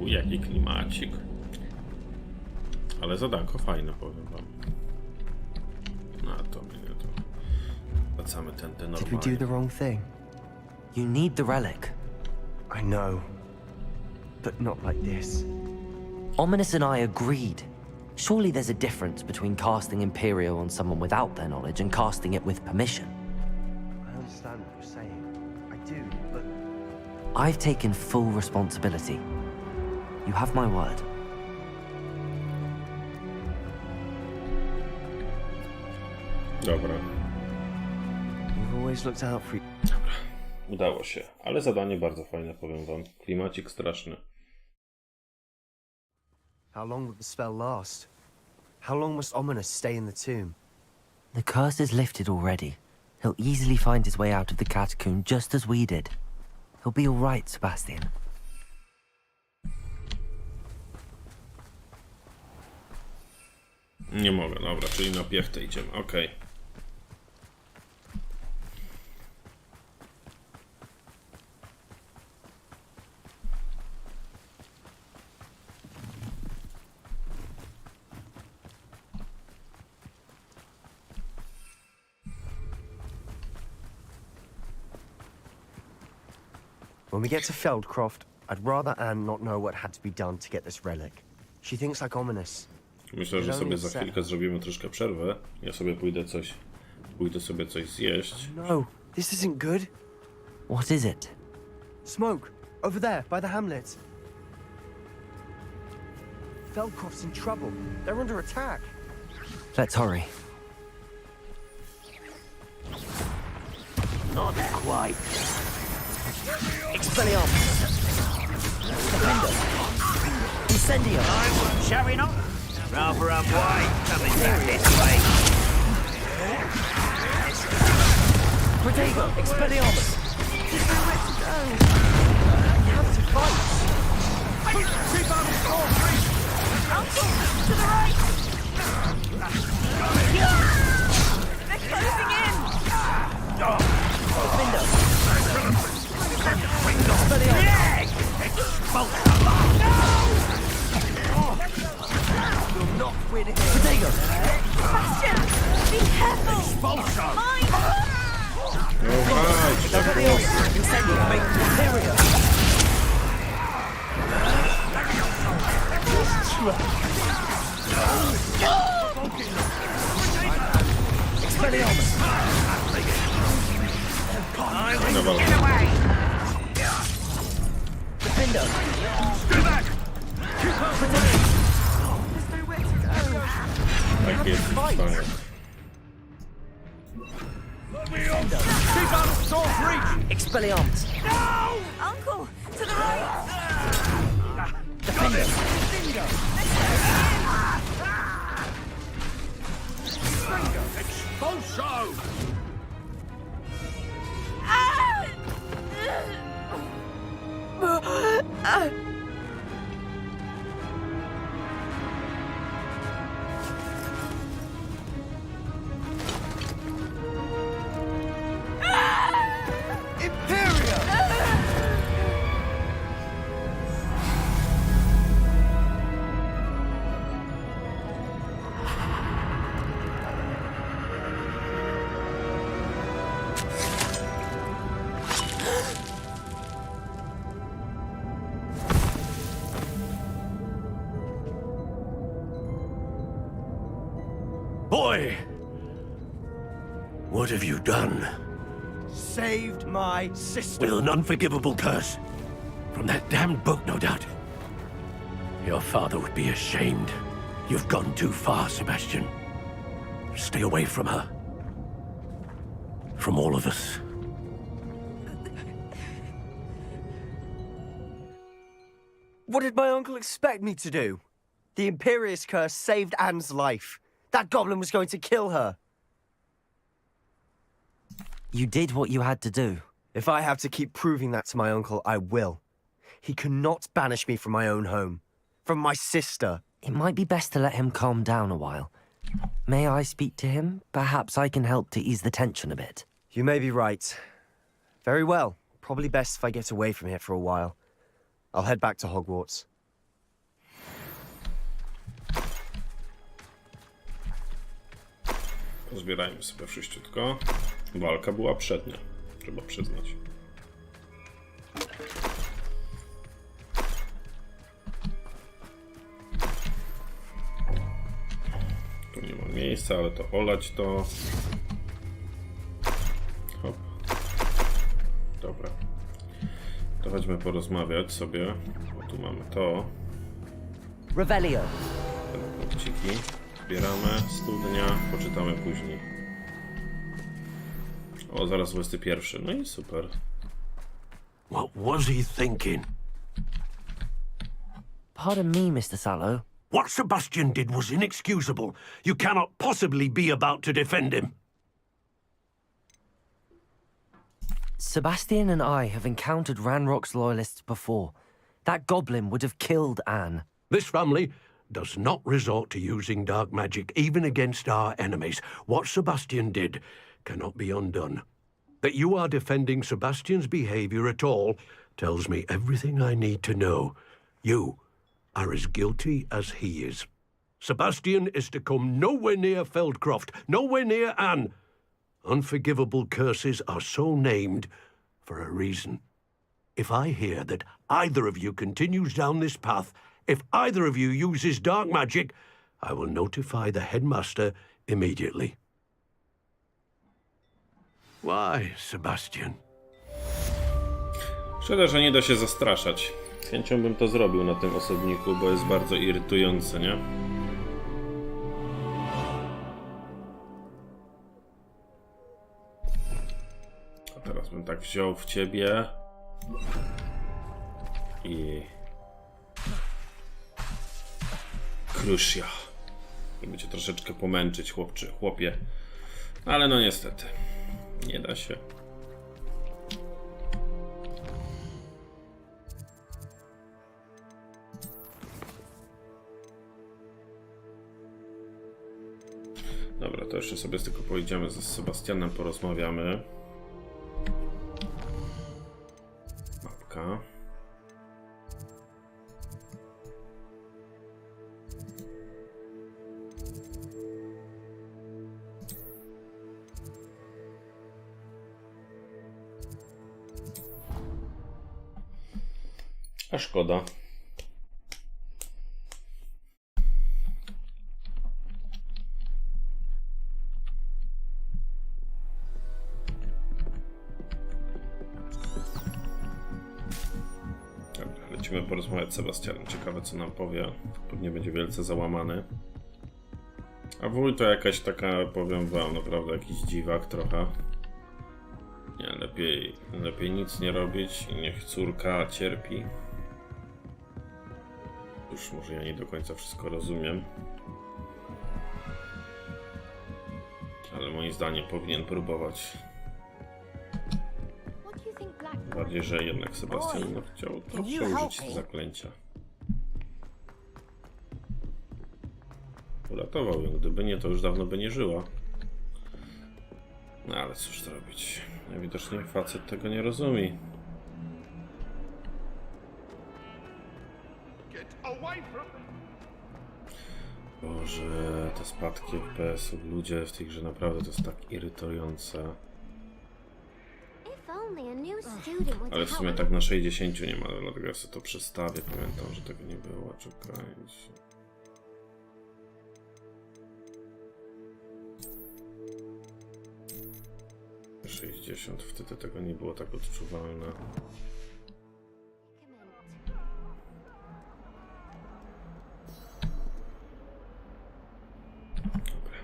Jaki klimacik. Ale zadanko fajne, powiem wam. No to mnie to... Wracamy ten Did we normalnie. do the wrong thing? You need the relic. I know. But not like this. Ominous and I agreed. Surely there's a difference between casting Imperio on someone without their knowledge and casting it with permission. I understand what you're saying. I do, but... I've taken full responsibility. You have my word. Dobra. You've always looked out for you. Dobra. Udało się. Ale zadanie bardzo fajne, powiem wam. Klimacik straszny. How long will the spell last? How long must Ominous stay in the tomb? The curse is lifted already. He'll easily find his way out of the catacomb just as we did. He'll be all right, Sebastian. Nie mogę, dobra, czyli na piechtę idziemy, okej. When we get to Feldcroft, I'd rather Anne not know what had to be done to get this relic. She thinks like ominous. Myślę, że sobie za chwilkę zrobimy troszkę przerwę. Ja sobie pójdę sobie coś zjeść. No, this isn't good. What is it? Smoke, over there, by the hamlet. Feldcroft's in trouble. They're under attack. Let's hurry. Not quite. Expelliarmus! Defender! Incendio! Shall we not? Rather unwise coming back this way. Protego! Expelliarmus! Have to fight! Uncle, to the right! They're closing in! Defender! Will not win here. Protego! Bastion! Be careful! Mine! Expelliarmus! Incendio! Materia! Expelliarmus! Get away! Defender! Stay back! Tak jest, fajnie. Expelliarmus! No! Uncle, to the right! Defender! Expulso! Boy! What have you done? Saved my sister. With an unforgivable curse. From that damned book, no doubt. Your father would be ashamed. You've gone too far, Sebastian. Stay away from her. From all of us. What did my uncle expect me to do? The Imperious curse saved Anne's life. That goblin was going to kill her. You did what you had to do. If I have to keep proving that to my uncle, I will. He cannot banish me from my own home. From my sister. It might be best to let him calm down a while. May I speak to him? Perhaps I can help to ease the tension a bit. You may be right. Very well. Probably best if I get away from here for a while. I'll head back to Hogwarts. Pozbierajmy sobie wszyściutko. Walka była przednia, trzeba przyznać. Tu nie ma miejsca, ale to olać to. Hop. Dobra. To chodźmy porozmawiać sobie, bo tu mamy to. Revelio. Punkciki. Zbieramy, studnia, poczytamy później. O, zaraz 21. No i super. What was he thinking? Pardon me, Mr. Sallow. What Sebastian did was inexcusable. You cannot possibly be about to defend him. Sebastian and I have encountered Ranrock's loyalists before. That goblin would have killed Anne. This family does not resort to using dark magic, even against our enemies. What Sebastian did cannot be undone. That you are defending Sebastian's behavior at all tells me everything I need to know. You are as guilty as he is. Sebastian is to come nowhere near Feldcroft, nowhere near Anne. Unforgivable curses are so named for a reason. If I hear that either of you continues down this path, if either of you uses dark magic, I will notify the headmaster immediately. Why, Sebastian? Szkoda, że nie da się zastraszać. Z chęcią bym to zrobił na tym osobniku, bo jest bardzo irytujący, nie? A teraz bym tak wziął w ciebie i Krusia, żeby cię troszeczkę pomęczyć, chłopie. Ale no niestety, nie da się. Dobra, to jeszcze sobie tylko pojedziemy z Sebastianem, porozmawiamy. Mapka. A szkoda. Dobra, lecimy porozmawiać z Sebastianem. Ciekawe, co nam powie. Pewnie będzie wielce załamany. A wuj to jakaś taka, powiem wam, naprawdę jakiś dziwak trochę. Nie, lepiej nic nie robić i niech córka cierpi. Już może ja nie do końca wszystko rozumiem. Ale moim zdaniem powinien próbować. Bardziej, że jednak Sebastian chciał użyć zaklęcia. Uratował ją, gdyby nie, to już dawno by nie żyła. No ale cóż zrobić. Najwidoczniej facet tego nie rozumie. Boże, te spadki FPS-ów, ludzie w tej grze naprawdę to jest tak irytujące. Ale w sumie tak na 60 nie ma, dlatego ja sobie to przestawię. Pamiętam, że tego nie było. Czekajcie. Wtedy tego nie było tak odczuwalne. Dobra.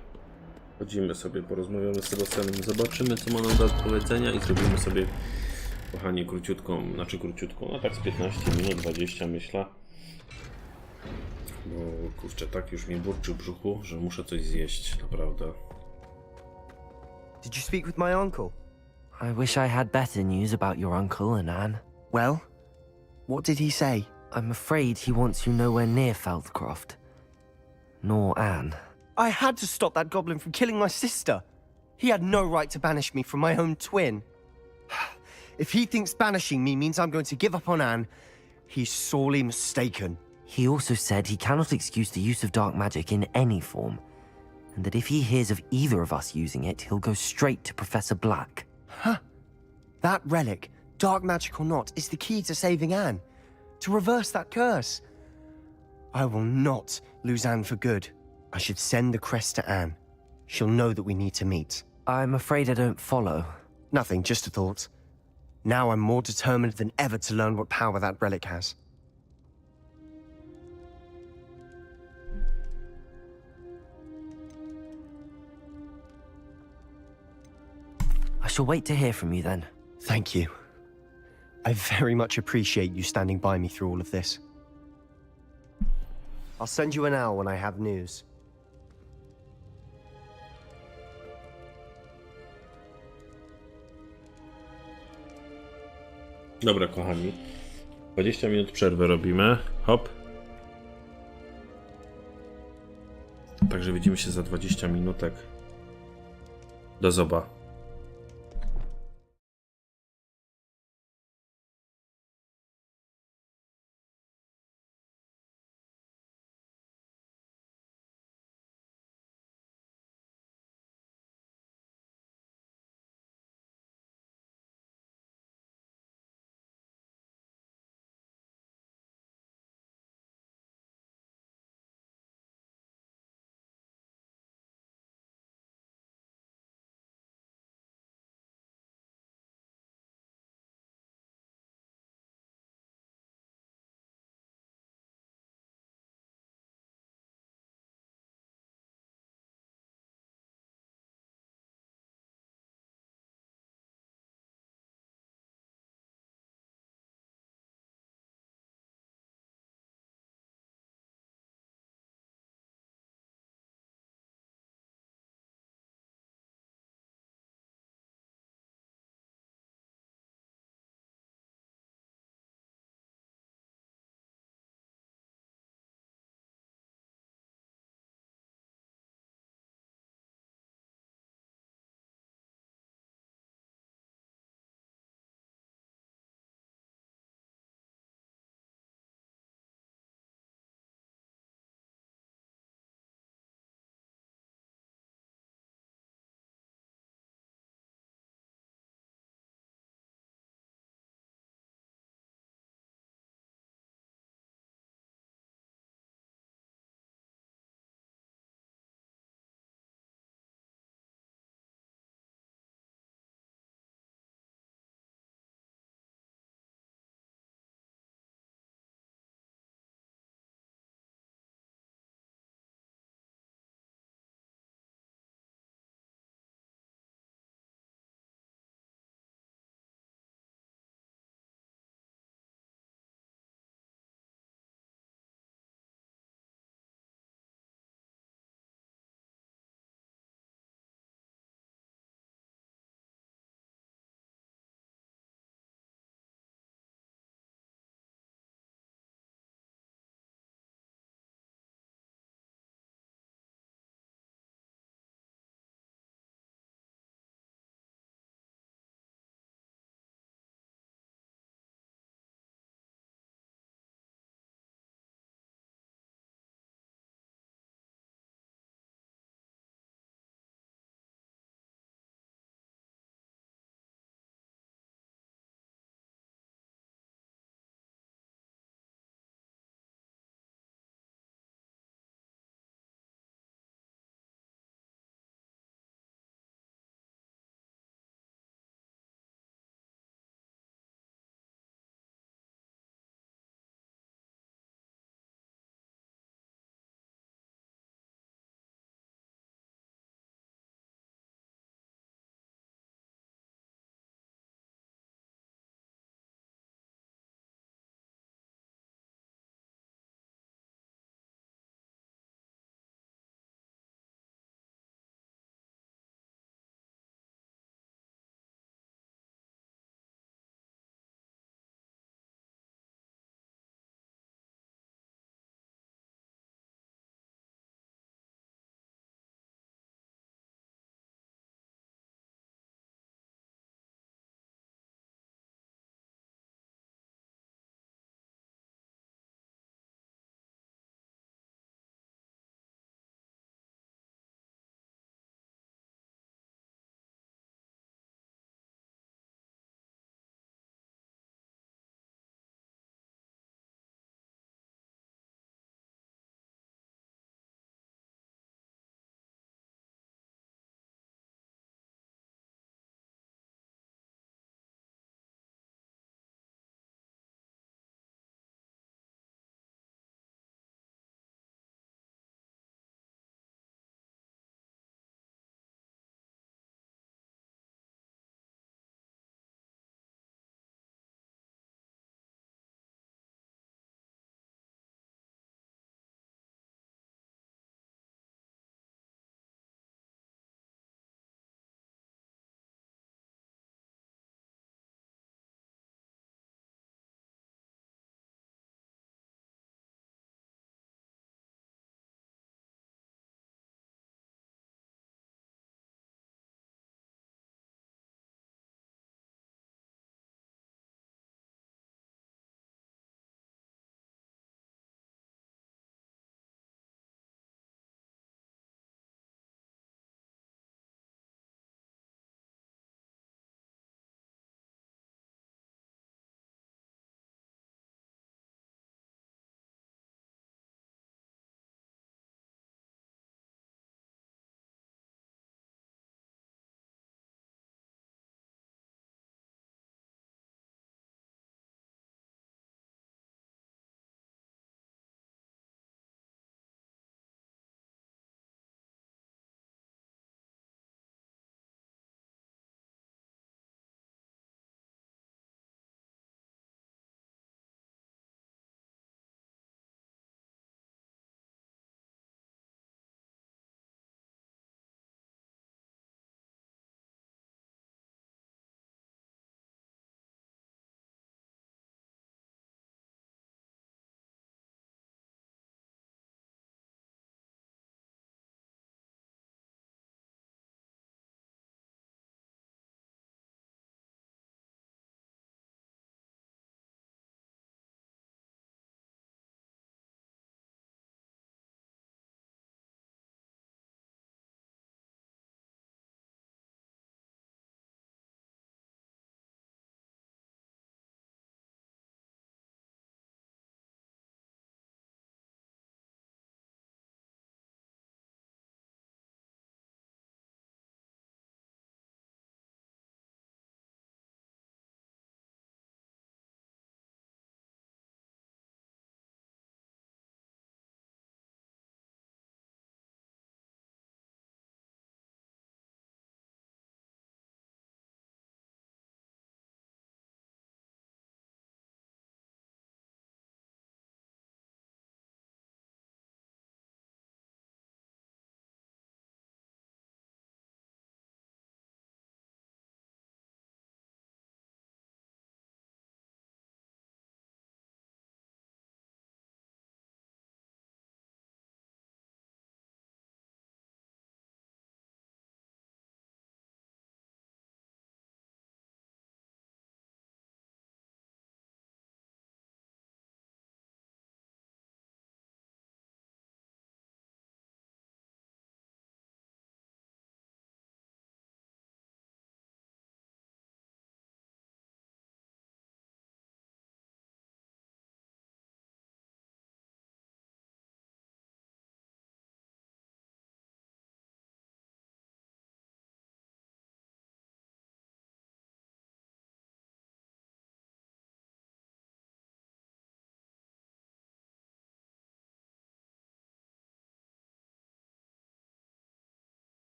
Chodzimy sobie, porozmawiamy z Sebastianem, zobaczymy, co ma nam do powiedzenia i zrobimy sobie, kochani, króciutką, no tak z 15 minut, 20 myślę. Bo kurczę, tak już mi burczy w brzuchu, że muszę coś zjeść, naprawdę. Did you speak with my uncle? I wish I had better news about your uncle and Anne. Well, what did he say? I'm afraid he wants you nowhere near Feldcroft. Nor Anne. I had to stop that goblin from killing my sister. He had no right to banish me from my own twin. If he thinks banishing me means I'm going to give up on Anne, he's sorely mistaken. He also said he cannot excuse the use of dark magic in any form, and that if he hears of either of us using it, he'll go straight to Professor Black. Huh. That relic, dark magic or not, is the key to saving Anne. To reverse that curse. I will not lose Anne for good. I should send the crest to Anne. She'll know that we need to meet. I'm afraid I don't follow. Nothing, just a thought. Now I'm more determined than ever to learn what power that relic has. I shall wait to hear from you then. Thank you. I very much appreciate you standing by me through all of this. I'll send you an hour when I have news. Dobra, kochani. 20 minut przerwy robimy. Hop. Także widzimy się za 20 minutek. Do zoba.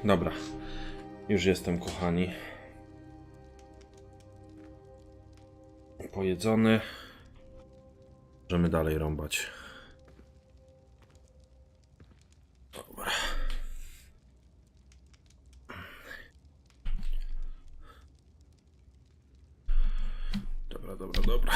Dobra. Już jestem, kochani. Pojedzony. Możemy dalej rąbać. Dobra. Dobra.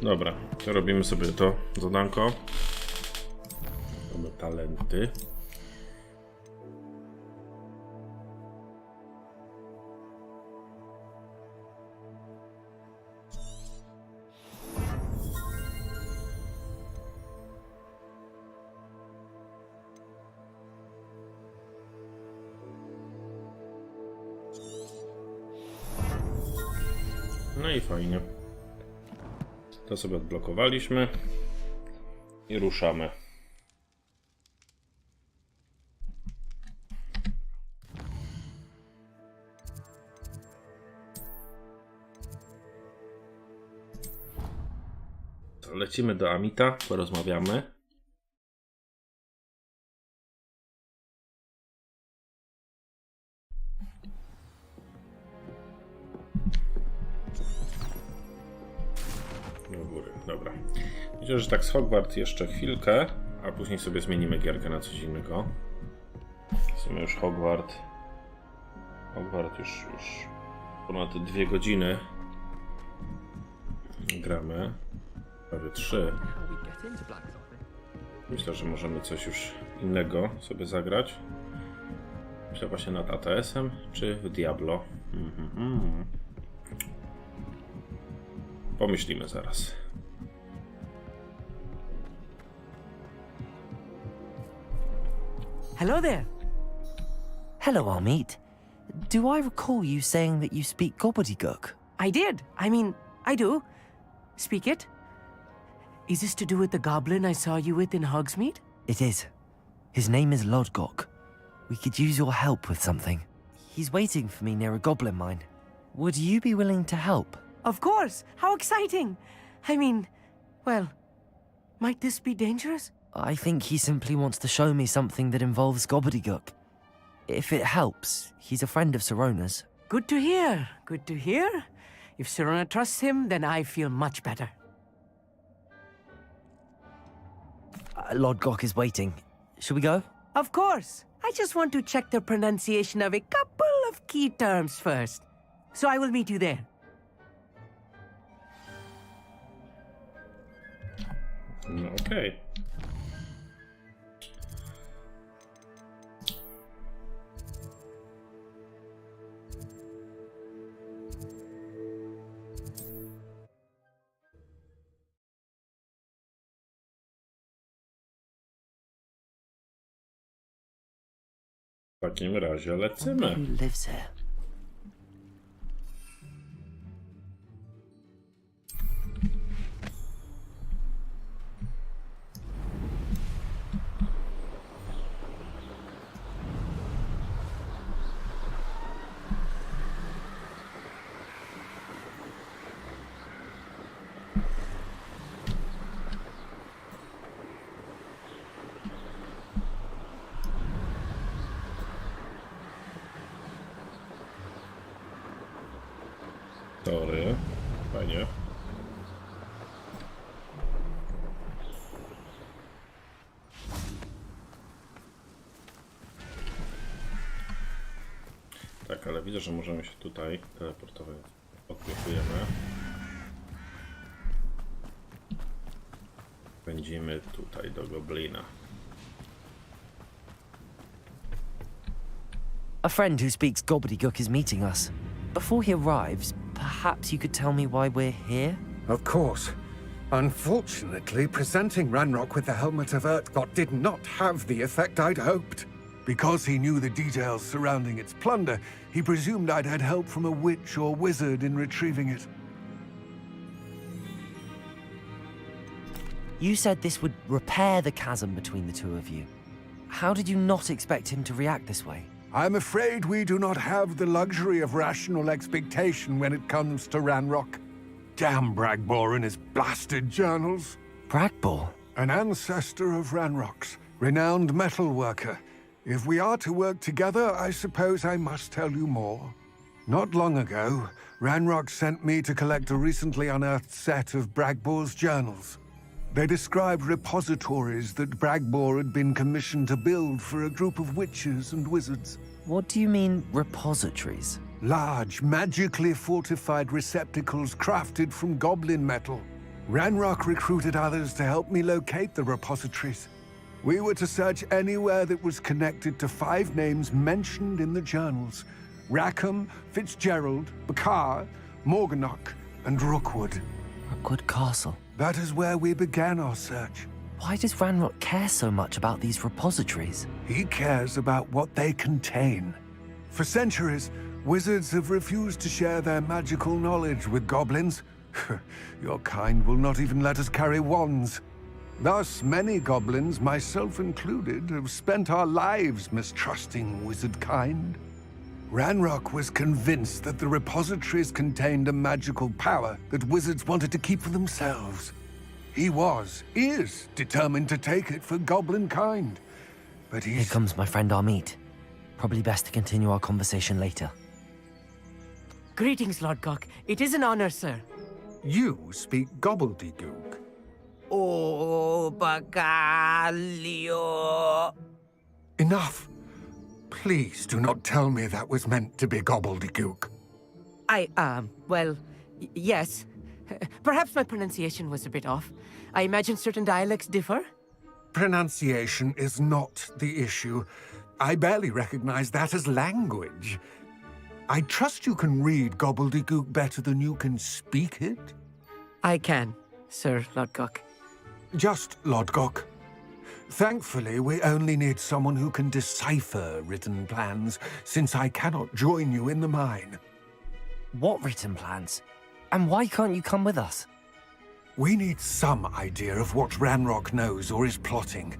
Dobra, to robimy sobie to zadanko. Mamy talenty. No i fajnie. To sobie odblokowaliśmy i ruszamy. To lecimy do Amita, porozmawiamy. Do góry, dobra. Myślę, że tak z Hogwart jeszcze chwilkę, a później sobie zmienimy gierkę na coś innego. W sumie już Hogwart już ponad 2 godziny gramy. Prawie 3. Myślę, że możemy coś już innego sobie zagrać. Myślę właśnie nad ATS-em, czy w Diablo. Pomyślimy zaraz. Hello there. Hello, Amit. Do I recall you saying that you speak gobbledygook? I did. I mean, I do. Speak it. Is this to do with the goblin I saw you with in Hogsmeade? It is. His name is Lodgok. We could use your help with something. He's waiting for me near a goblin mine. Would you be willing to help? Of course. How exciting. I mean, well, might this be dangerous? I think he simply wants to show me something that involves gobbledygook. If it helps, he's a friend of Sirona's. Good to hear. Good to hear. If Sirona trusts him, then I feel much better. Lodgok is waiting. Shall we go? Of course. I just want to check the pronunciation of a couple of key terms first. So I will meet you there. No okej. W takim razie lecimy. Who lives here? Tory. Fajnie. Tak, ale widzę, że możemy się tutaj teleportować. Odblokujemy. Pędzimy tutaj do goblina. A friend who speaks gobbledygook is meeting us. Before he arrives, perhaps you could tell me why we're here? Of course. Unfortunately, presenting Ranrock with the Helmet of Urtkot did not have the effect I'd hoped. Because he knew the details surrounding its plunder, he presumed I'd had help from a witch or wizard in retrieving it. You said this would repair the chasm between the two of you. How did you not expect him to react this way? I'm afraid we do not have the luxury of rational expectation when it comes to Ranrock. Damn Bragbor and his blasted journals. Bragbor? An ancestor of Ranrock's, renowned metal worker. If we are to work together, I suppose I must tell you more. Not long ago, Ranrock sent me to collect a recently unearthed set of Bragbor's journals. They described repositories that Bragbor had been commissioned to build for a group of witches and wizards. What do you mean, repositories? Large, magically fortified receptacles crafted from goblin metal. Ranrock recruited others to help me locate the repositories. We were to search anywhere that was connected to 5 names mentioned in the journals: Rackham, Fitzgerald, Bakar, Morganach, and Rookwood. Rookwood Castle. That is where we began our search. Why does Ranrock care so much about these repositories? He cares about what they contain. For centuries, wizards have refused to share their magical knowledge with goblins. Your kind will not even let us carry wands. Thus, many goblins, myself included, have spent our lives mistrusting wizard kind. Ranrock was convinced that the repositories contained a magical power that wizards wanted to keep for themselves. He is determined to take it for goblin kind. But Here comes my friend Amit. Probably best to continue our conversation later. Greetings, Lord Cock. It is an honor, sir. You speak gobbledygook. Oh, Bacalio. Enough. Please do not tell me that was meant to be gobbledygook. Well, yes. Perhaps my pronunciation was a bit off. I imagine certain dialects differ? Pronunciation is not the issue. I barely recognize that as language. I trust you can read gobbledygook better than you can speak it? I can, Sir Lodgok. Just Lodgok. Thankfully, we only need someone who can decipher written plans, since I cannot join you in the mine. What written plans? And why can't you come with us? We need some idea of what Ranrock knows or is plotting.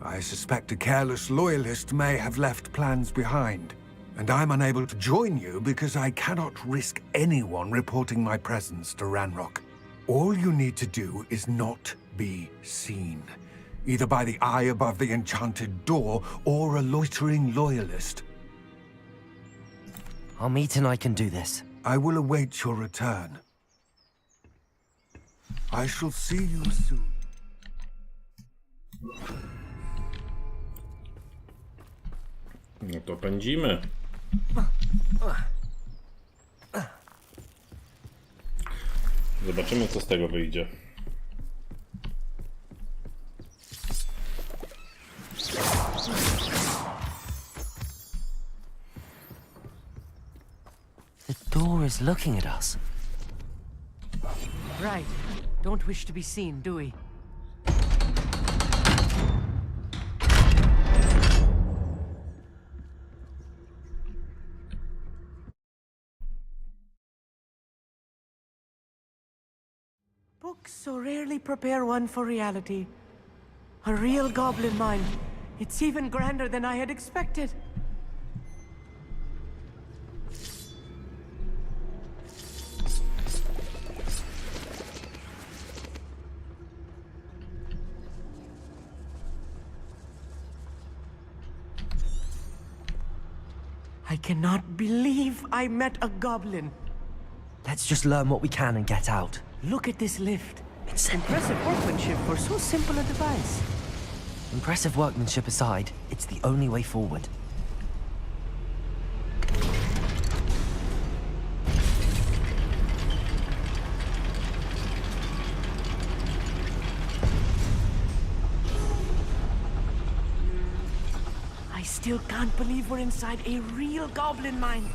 I suspect a careless loyalist may have left plans behind. And I'm unable to join you because I cannot risk anyone reporting my presence to Ranrock. All you need to do is not be seen. Either by the eye above the enchanted door, or a loitering loyalist. Amit and I can do this. I will await your return. I shall see you soon. No to pędzimy. Zobaczymy, co z tego wyjdzie. The door is looking at us. Right. Don't wish to be seen, do we? Books so rarely prepare one for reality. A real goblin mine. It's even grander than I had expected. I cannot believe I met a goblin. Let's just learn what we can and get out. Look at this lift. It's impressive workmanship for so simple a device. Impressive workmanship aside, it's the only way forward. I still can't believe we're inside a real goblin mine.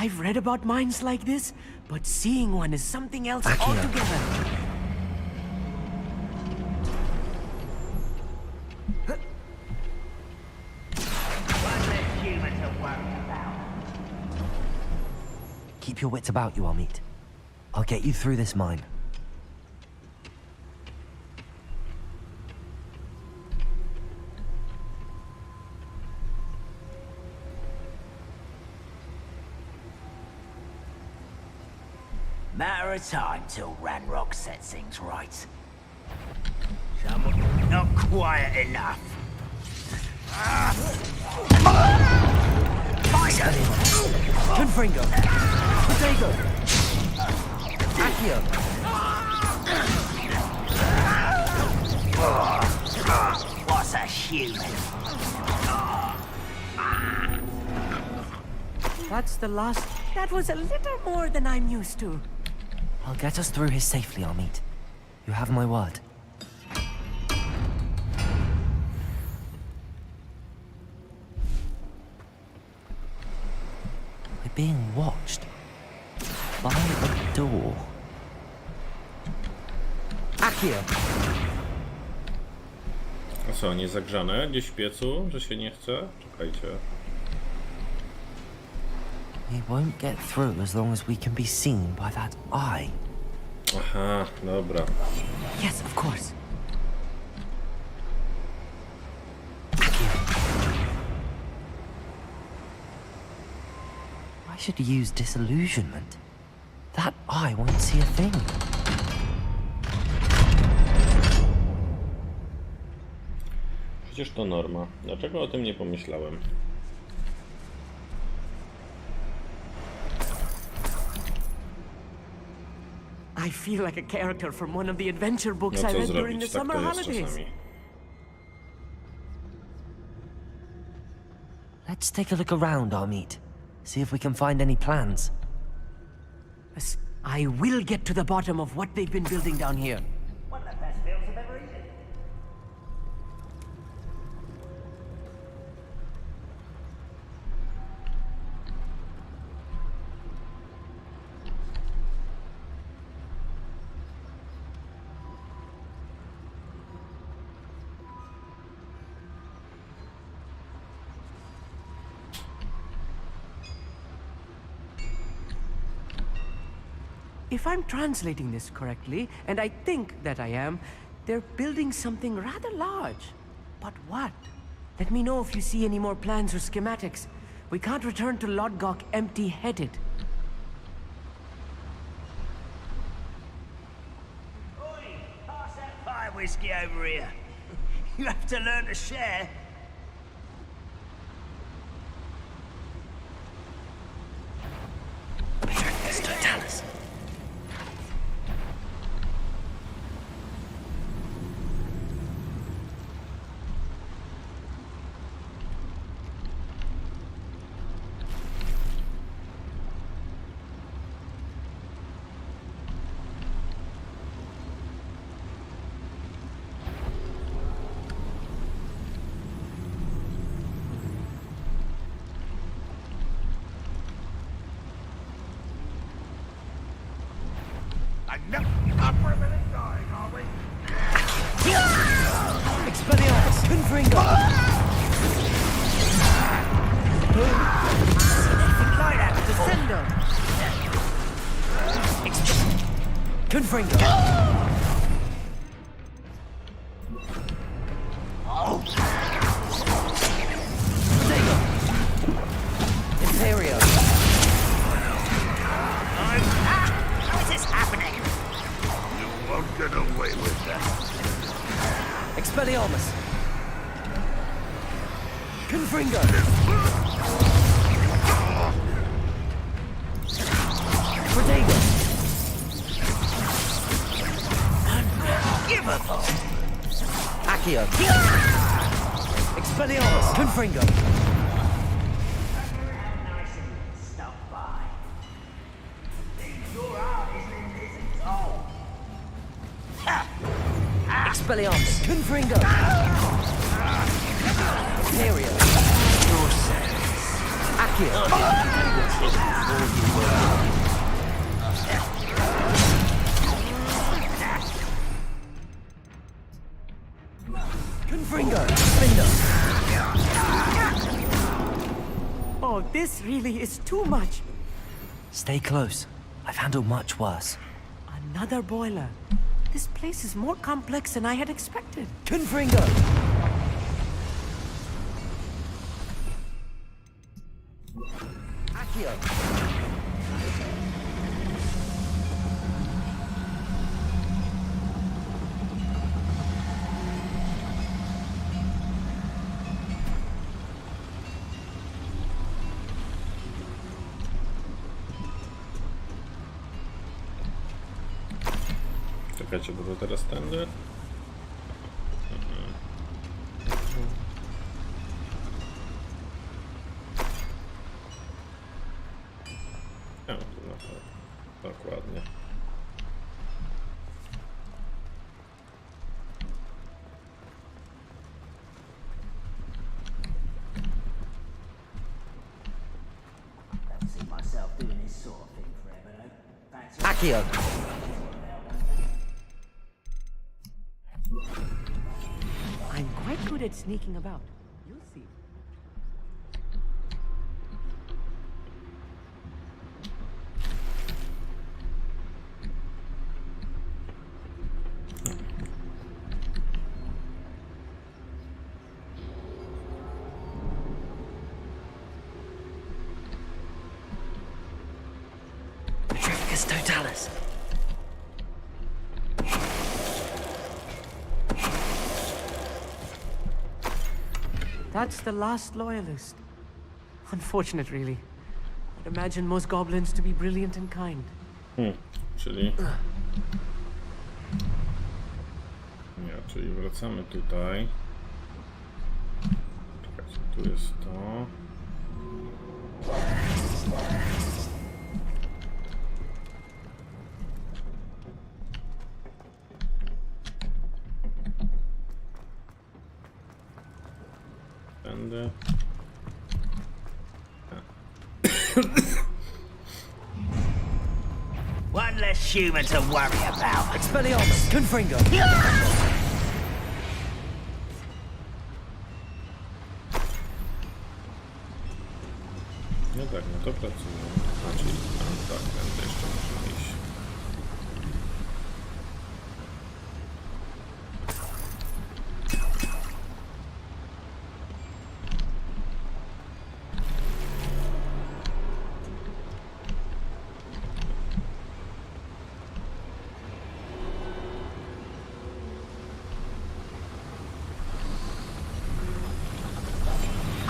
I've read about mines like this, but seeing one is something else Akio. altogether. One less human to worry about. Keep your wits about you, Amit. I'll get you through this mine. Matter of time till Ranrock sets things right. Someone not quiet enough. Confringo! Potato! Akio! What's a human? That's the last. That was a little more than I'm used to. I'll get us through here safely, Amit. You have my word. We're being watched. By a door. Akio! A co, nie zagrzane gdzieś w piecu, że się nie chce? Czekajcie. We won't get through as long as we can be seen by that eye. Aha, dobra. Yes, of course. I should use disillusionment. That eye won't see a thing. Przecież to norma. Dlaczego o tym nie pomyślałem? I feel like a character from one of the adventure books No I co read during zrobić, the tak summer to jest holidays. czasami. Let's take a look around, Amit. See if we can find any plans. Yes, I will get to the bottom of what they've been building down here. One of the best meals I've ever eaten. If I'm translating this correctly, and I think that I am, they're building something rather large. But what? Let me know if you see any more plans or schematics. We can't return to Lodgok empty-headed. Oi, pass that fire whiskey over here. You have to learn to share. Expelliarmus! Confringo! Descendo! Confringo! Potato! Imperio! How is this happening? You won't get away with that. Expelliarmus! Confringo! Protego! Unforgivable! Akio! Expelliarmus! Confringo! Stop by. Your art isn't all. Expelliarmus! Confringo! Imperio! Your service. Oh, this really is too much. Stay close. I've handled much worse. Another boiler. This place is more complex than I had expected. Confringo! Czekajcie, bo to teraz tędy. Ja, tu na to dokładnie. See myself doing this sort of thing forever, though. Accio! I'm quite good at sneaking about. You'll see. Petrificus totalis. That's the last loyalist. Unfortunate, really. I'd imagine most goblins to be brilliant and kind. Czyli... Nie, czyli wracamy tutaj. Czekajcie, tu jest to. Tędy. One less human to worry about. Expelliarmus! Confringo! No tak, no to pracuje. Znaczy, tak, będę jeszcze muszę iść.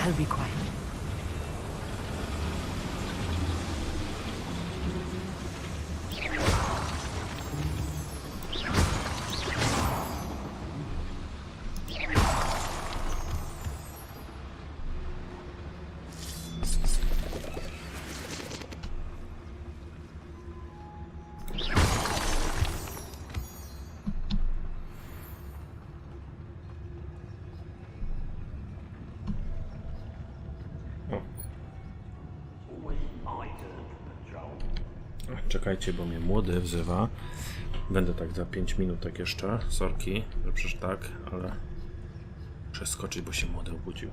I'll be quiet. Czekajcie, bo mnie młody wzywa. Będę tak za 5 minutek jeszcze. Sorki, że przecież tak, ale muszę skoczyć, bo się młody obudził.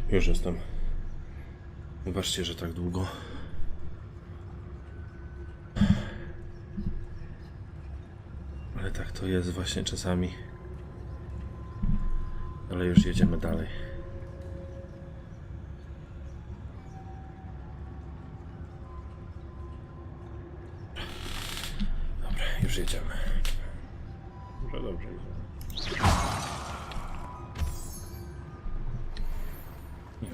Już jestem. Wybaczcie, że tak długo. Ale tak to jest właśnie czasami. Ale już jedziemy dalej. Dobra, już jedziemy. Dobrze jedziemy. Nie.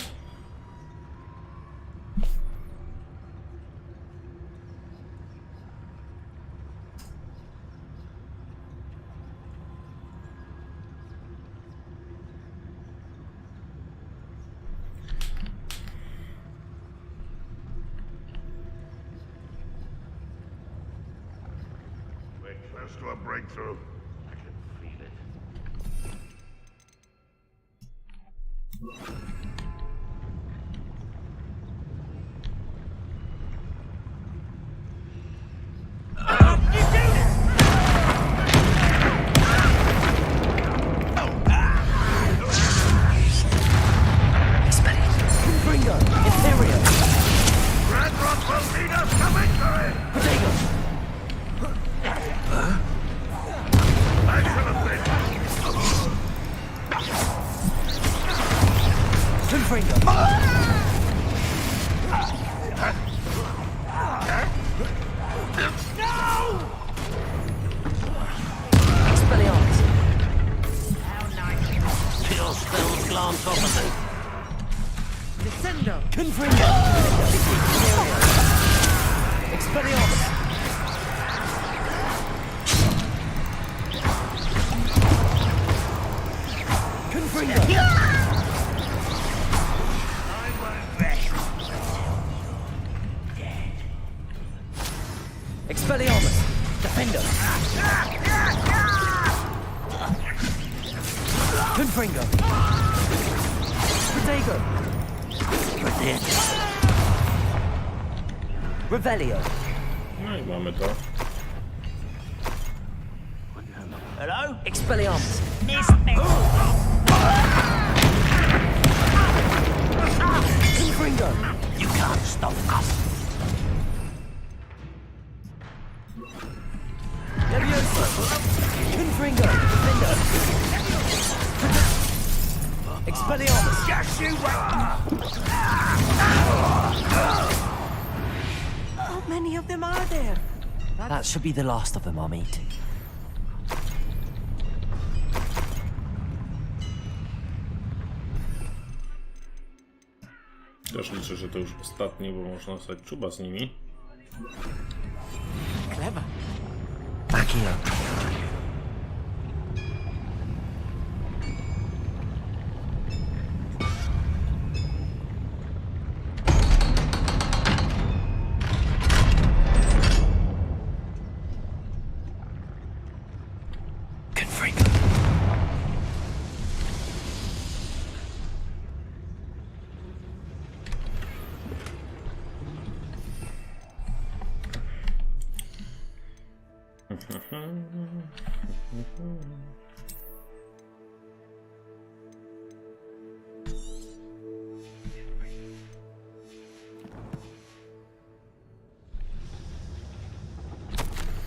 We're close to a breakthrough. I can feel it. Revelio. No i mamy to. Hello? Expelliarmus. Confringo. You can't stop us. Leviosa. Confringo. Defender. Expelliarmus. Yes, you How many of them are there? That should be the last of them, I'll meet. Też liczę, że to już ostatni, bo można stać czuba z nimi. Clever. Back here.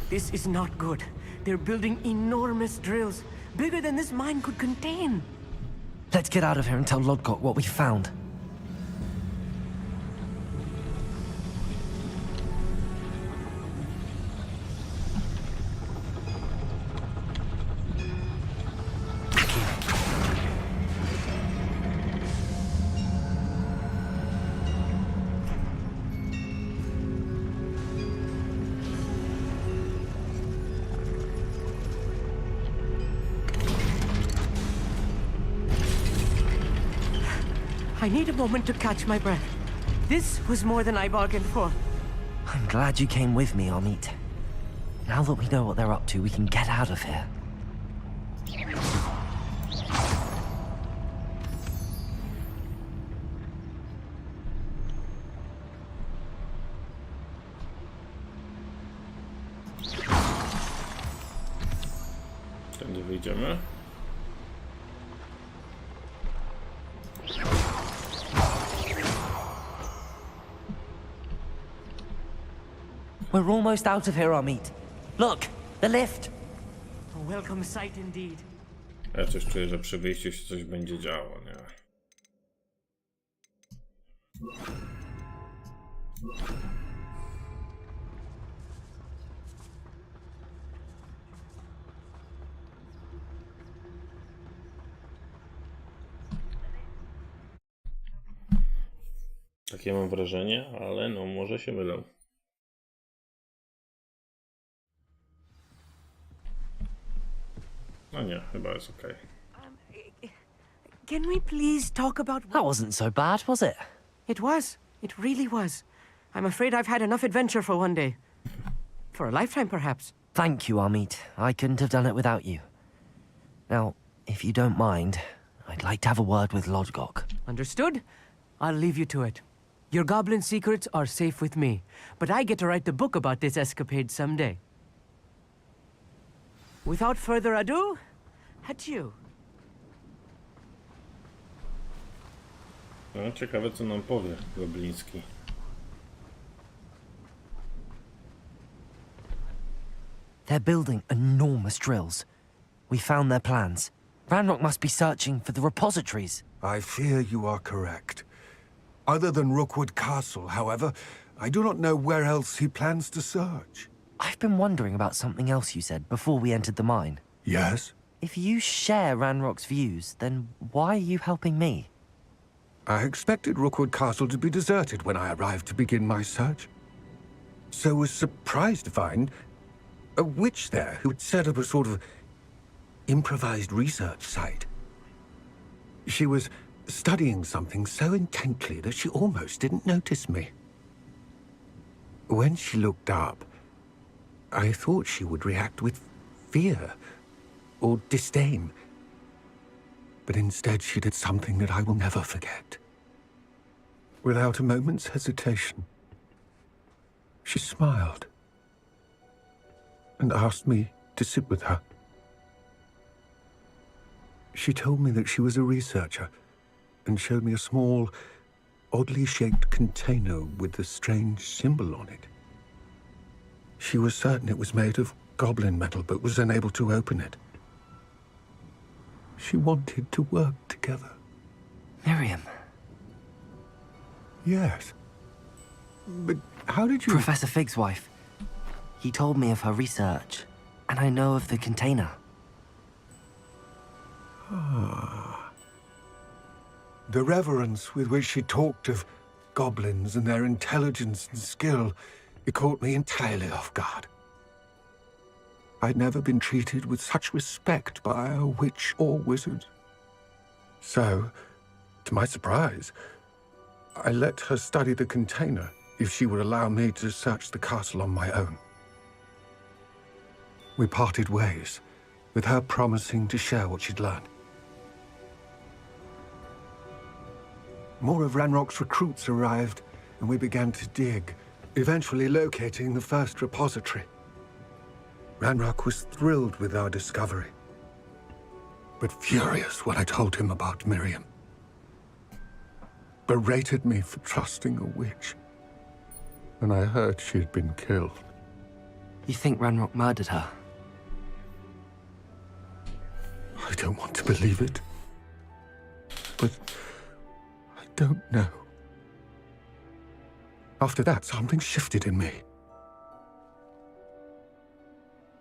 This is not good. They're building enormous drills, bigger than this mine could contain. Let's get out of here and tell Lodgott what we found. I need a moment to catch my breath. This was more than I bargained for. I'm glad you came with me, Amit. Now that we know what they're up to, we can get out of here. Tędy wyjdziemy. We're almost out of here, Amit. Look, the lift. A welcome sight indeed. Ja coś czuję, że przy wyjściu się coś będzie działo, nie? Takie mam wrażenie, ale no może się mylę. No nie, chyba jest okej. Can we please talk about... That wasn't so bad, was it? It was. It really was. I'm afraid I've had enough adventure for one day. For a lifetime, perhaps. Thank you, Amit. I couldn't have done it without you. Now, if you don't mind, I'd like to have a word with Lodgok. Understood? I'll leave you to it. Your goblin secrets are safe with me, but I get to write the book about this escapade someday. Without further ado, adieu. No, ciekawe co nam powie Gobliński. They're building enormous drills. We found their plans. Ranrock must be searching for the repositories. I fear you are correct. Other than Rookwood Castle, however, I do not know where else he plans to search. I've been wondering about something else you said before we entered the mine. Yes? If you share Ranrock's views, then why are you helping me? I expected Rookwood Castle to be deserted when I arrived to begin my search. So was surprised to find a witch there who had set up a sort of improvised research site. She was studying something so intently that she almost didn't notice me. When she looked up, I thought she would react with fear or disdain. But instead she did something that I will never forget. Without a moment's hesitation, she smiled and asked me to sit with her. She told me that she was a researcher and showed me a small, oddly shaped container with a strange symbol on it. She was certain it was made of goblin metal, but was unable to open it. She wanted to work together. Miriam. Yes. But how did you... Professor Fig's wife. He told me of her research, and I know of the container. Ah. The reverence with which she talked of goblins and their intelligence and skill, it caught me entirely off guard. I'd never been treated with such respect by a witch or wizard. So, to my surprise, I let her study the container if she would allow me to search the castle on my own. We parted ways, with her promising to share what she'd learned. More of Ranrock's recruits arrived, and we began to dig, eventually locating the first repository. Ranrock was thrilled with our discovery, but furious when I told him about Miriam. Berated me for trusting a witch, and I heard she had been killed. You think Ranrock murdered her? I don't want to believe it, but I don't know. After that, something shifted in me.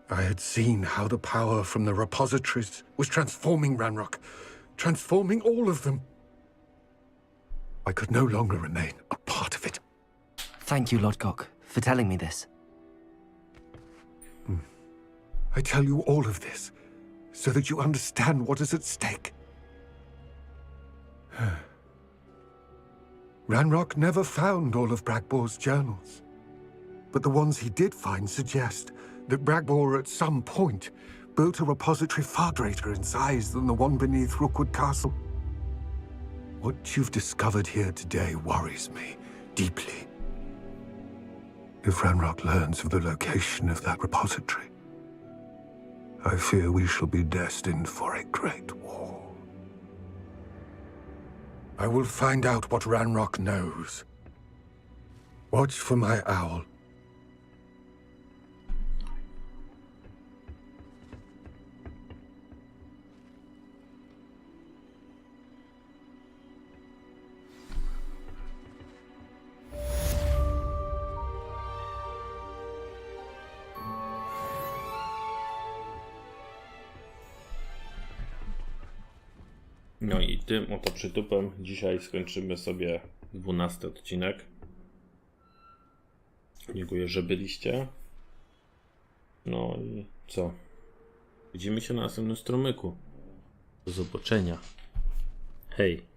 I had seen how the power from the repositories was transforming Ranrock, transforming all of them. I could no longer remain a part of it. Thank you, Lodgok, for telling me this. I tell you all of this so that you understand what is at stake. Ranrock never found all of Bragbor's journals, but the ones he did find suggest that Bragbor at some point built a repository far greater in size than the one beneath Rookwood Castle. What you've discovered here today worries me deeply. If Ranrock learns of the location of that repository, I fear we shall be destined for a great war. I will find out what Ranrock knows. Watch for my owl, No i tym oto przytupem dzisiaj skończymy sobie 12 odcinek. Dziękuję, że byliście. No i co? Widzimy się na następnym strumyku. Do zobaczenia. Hej.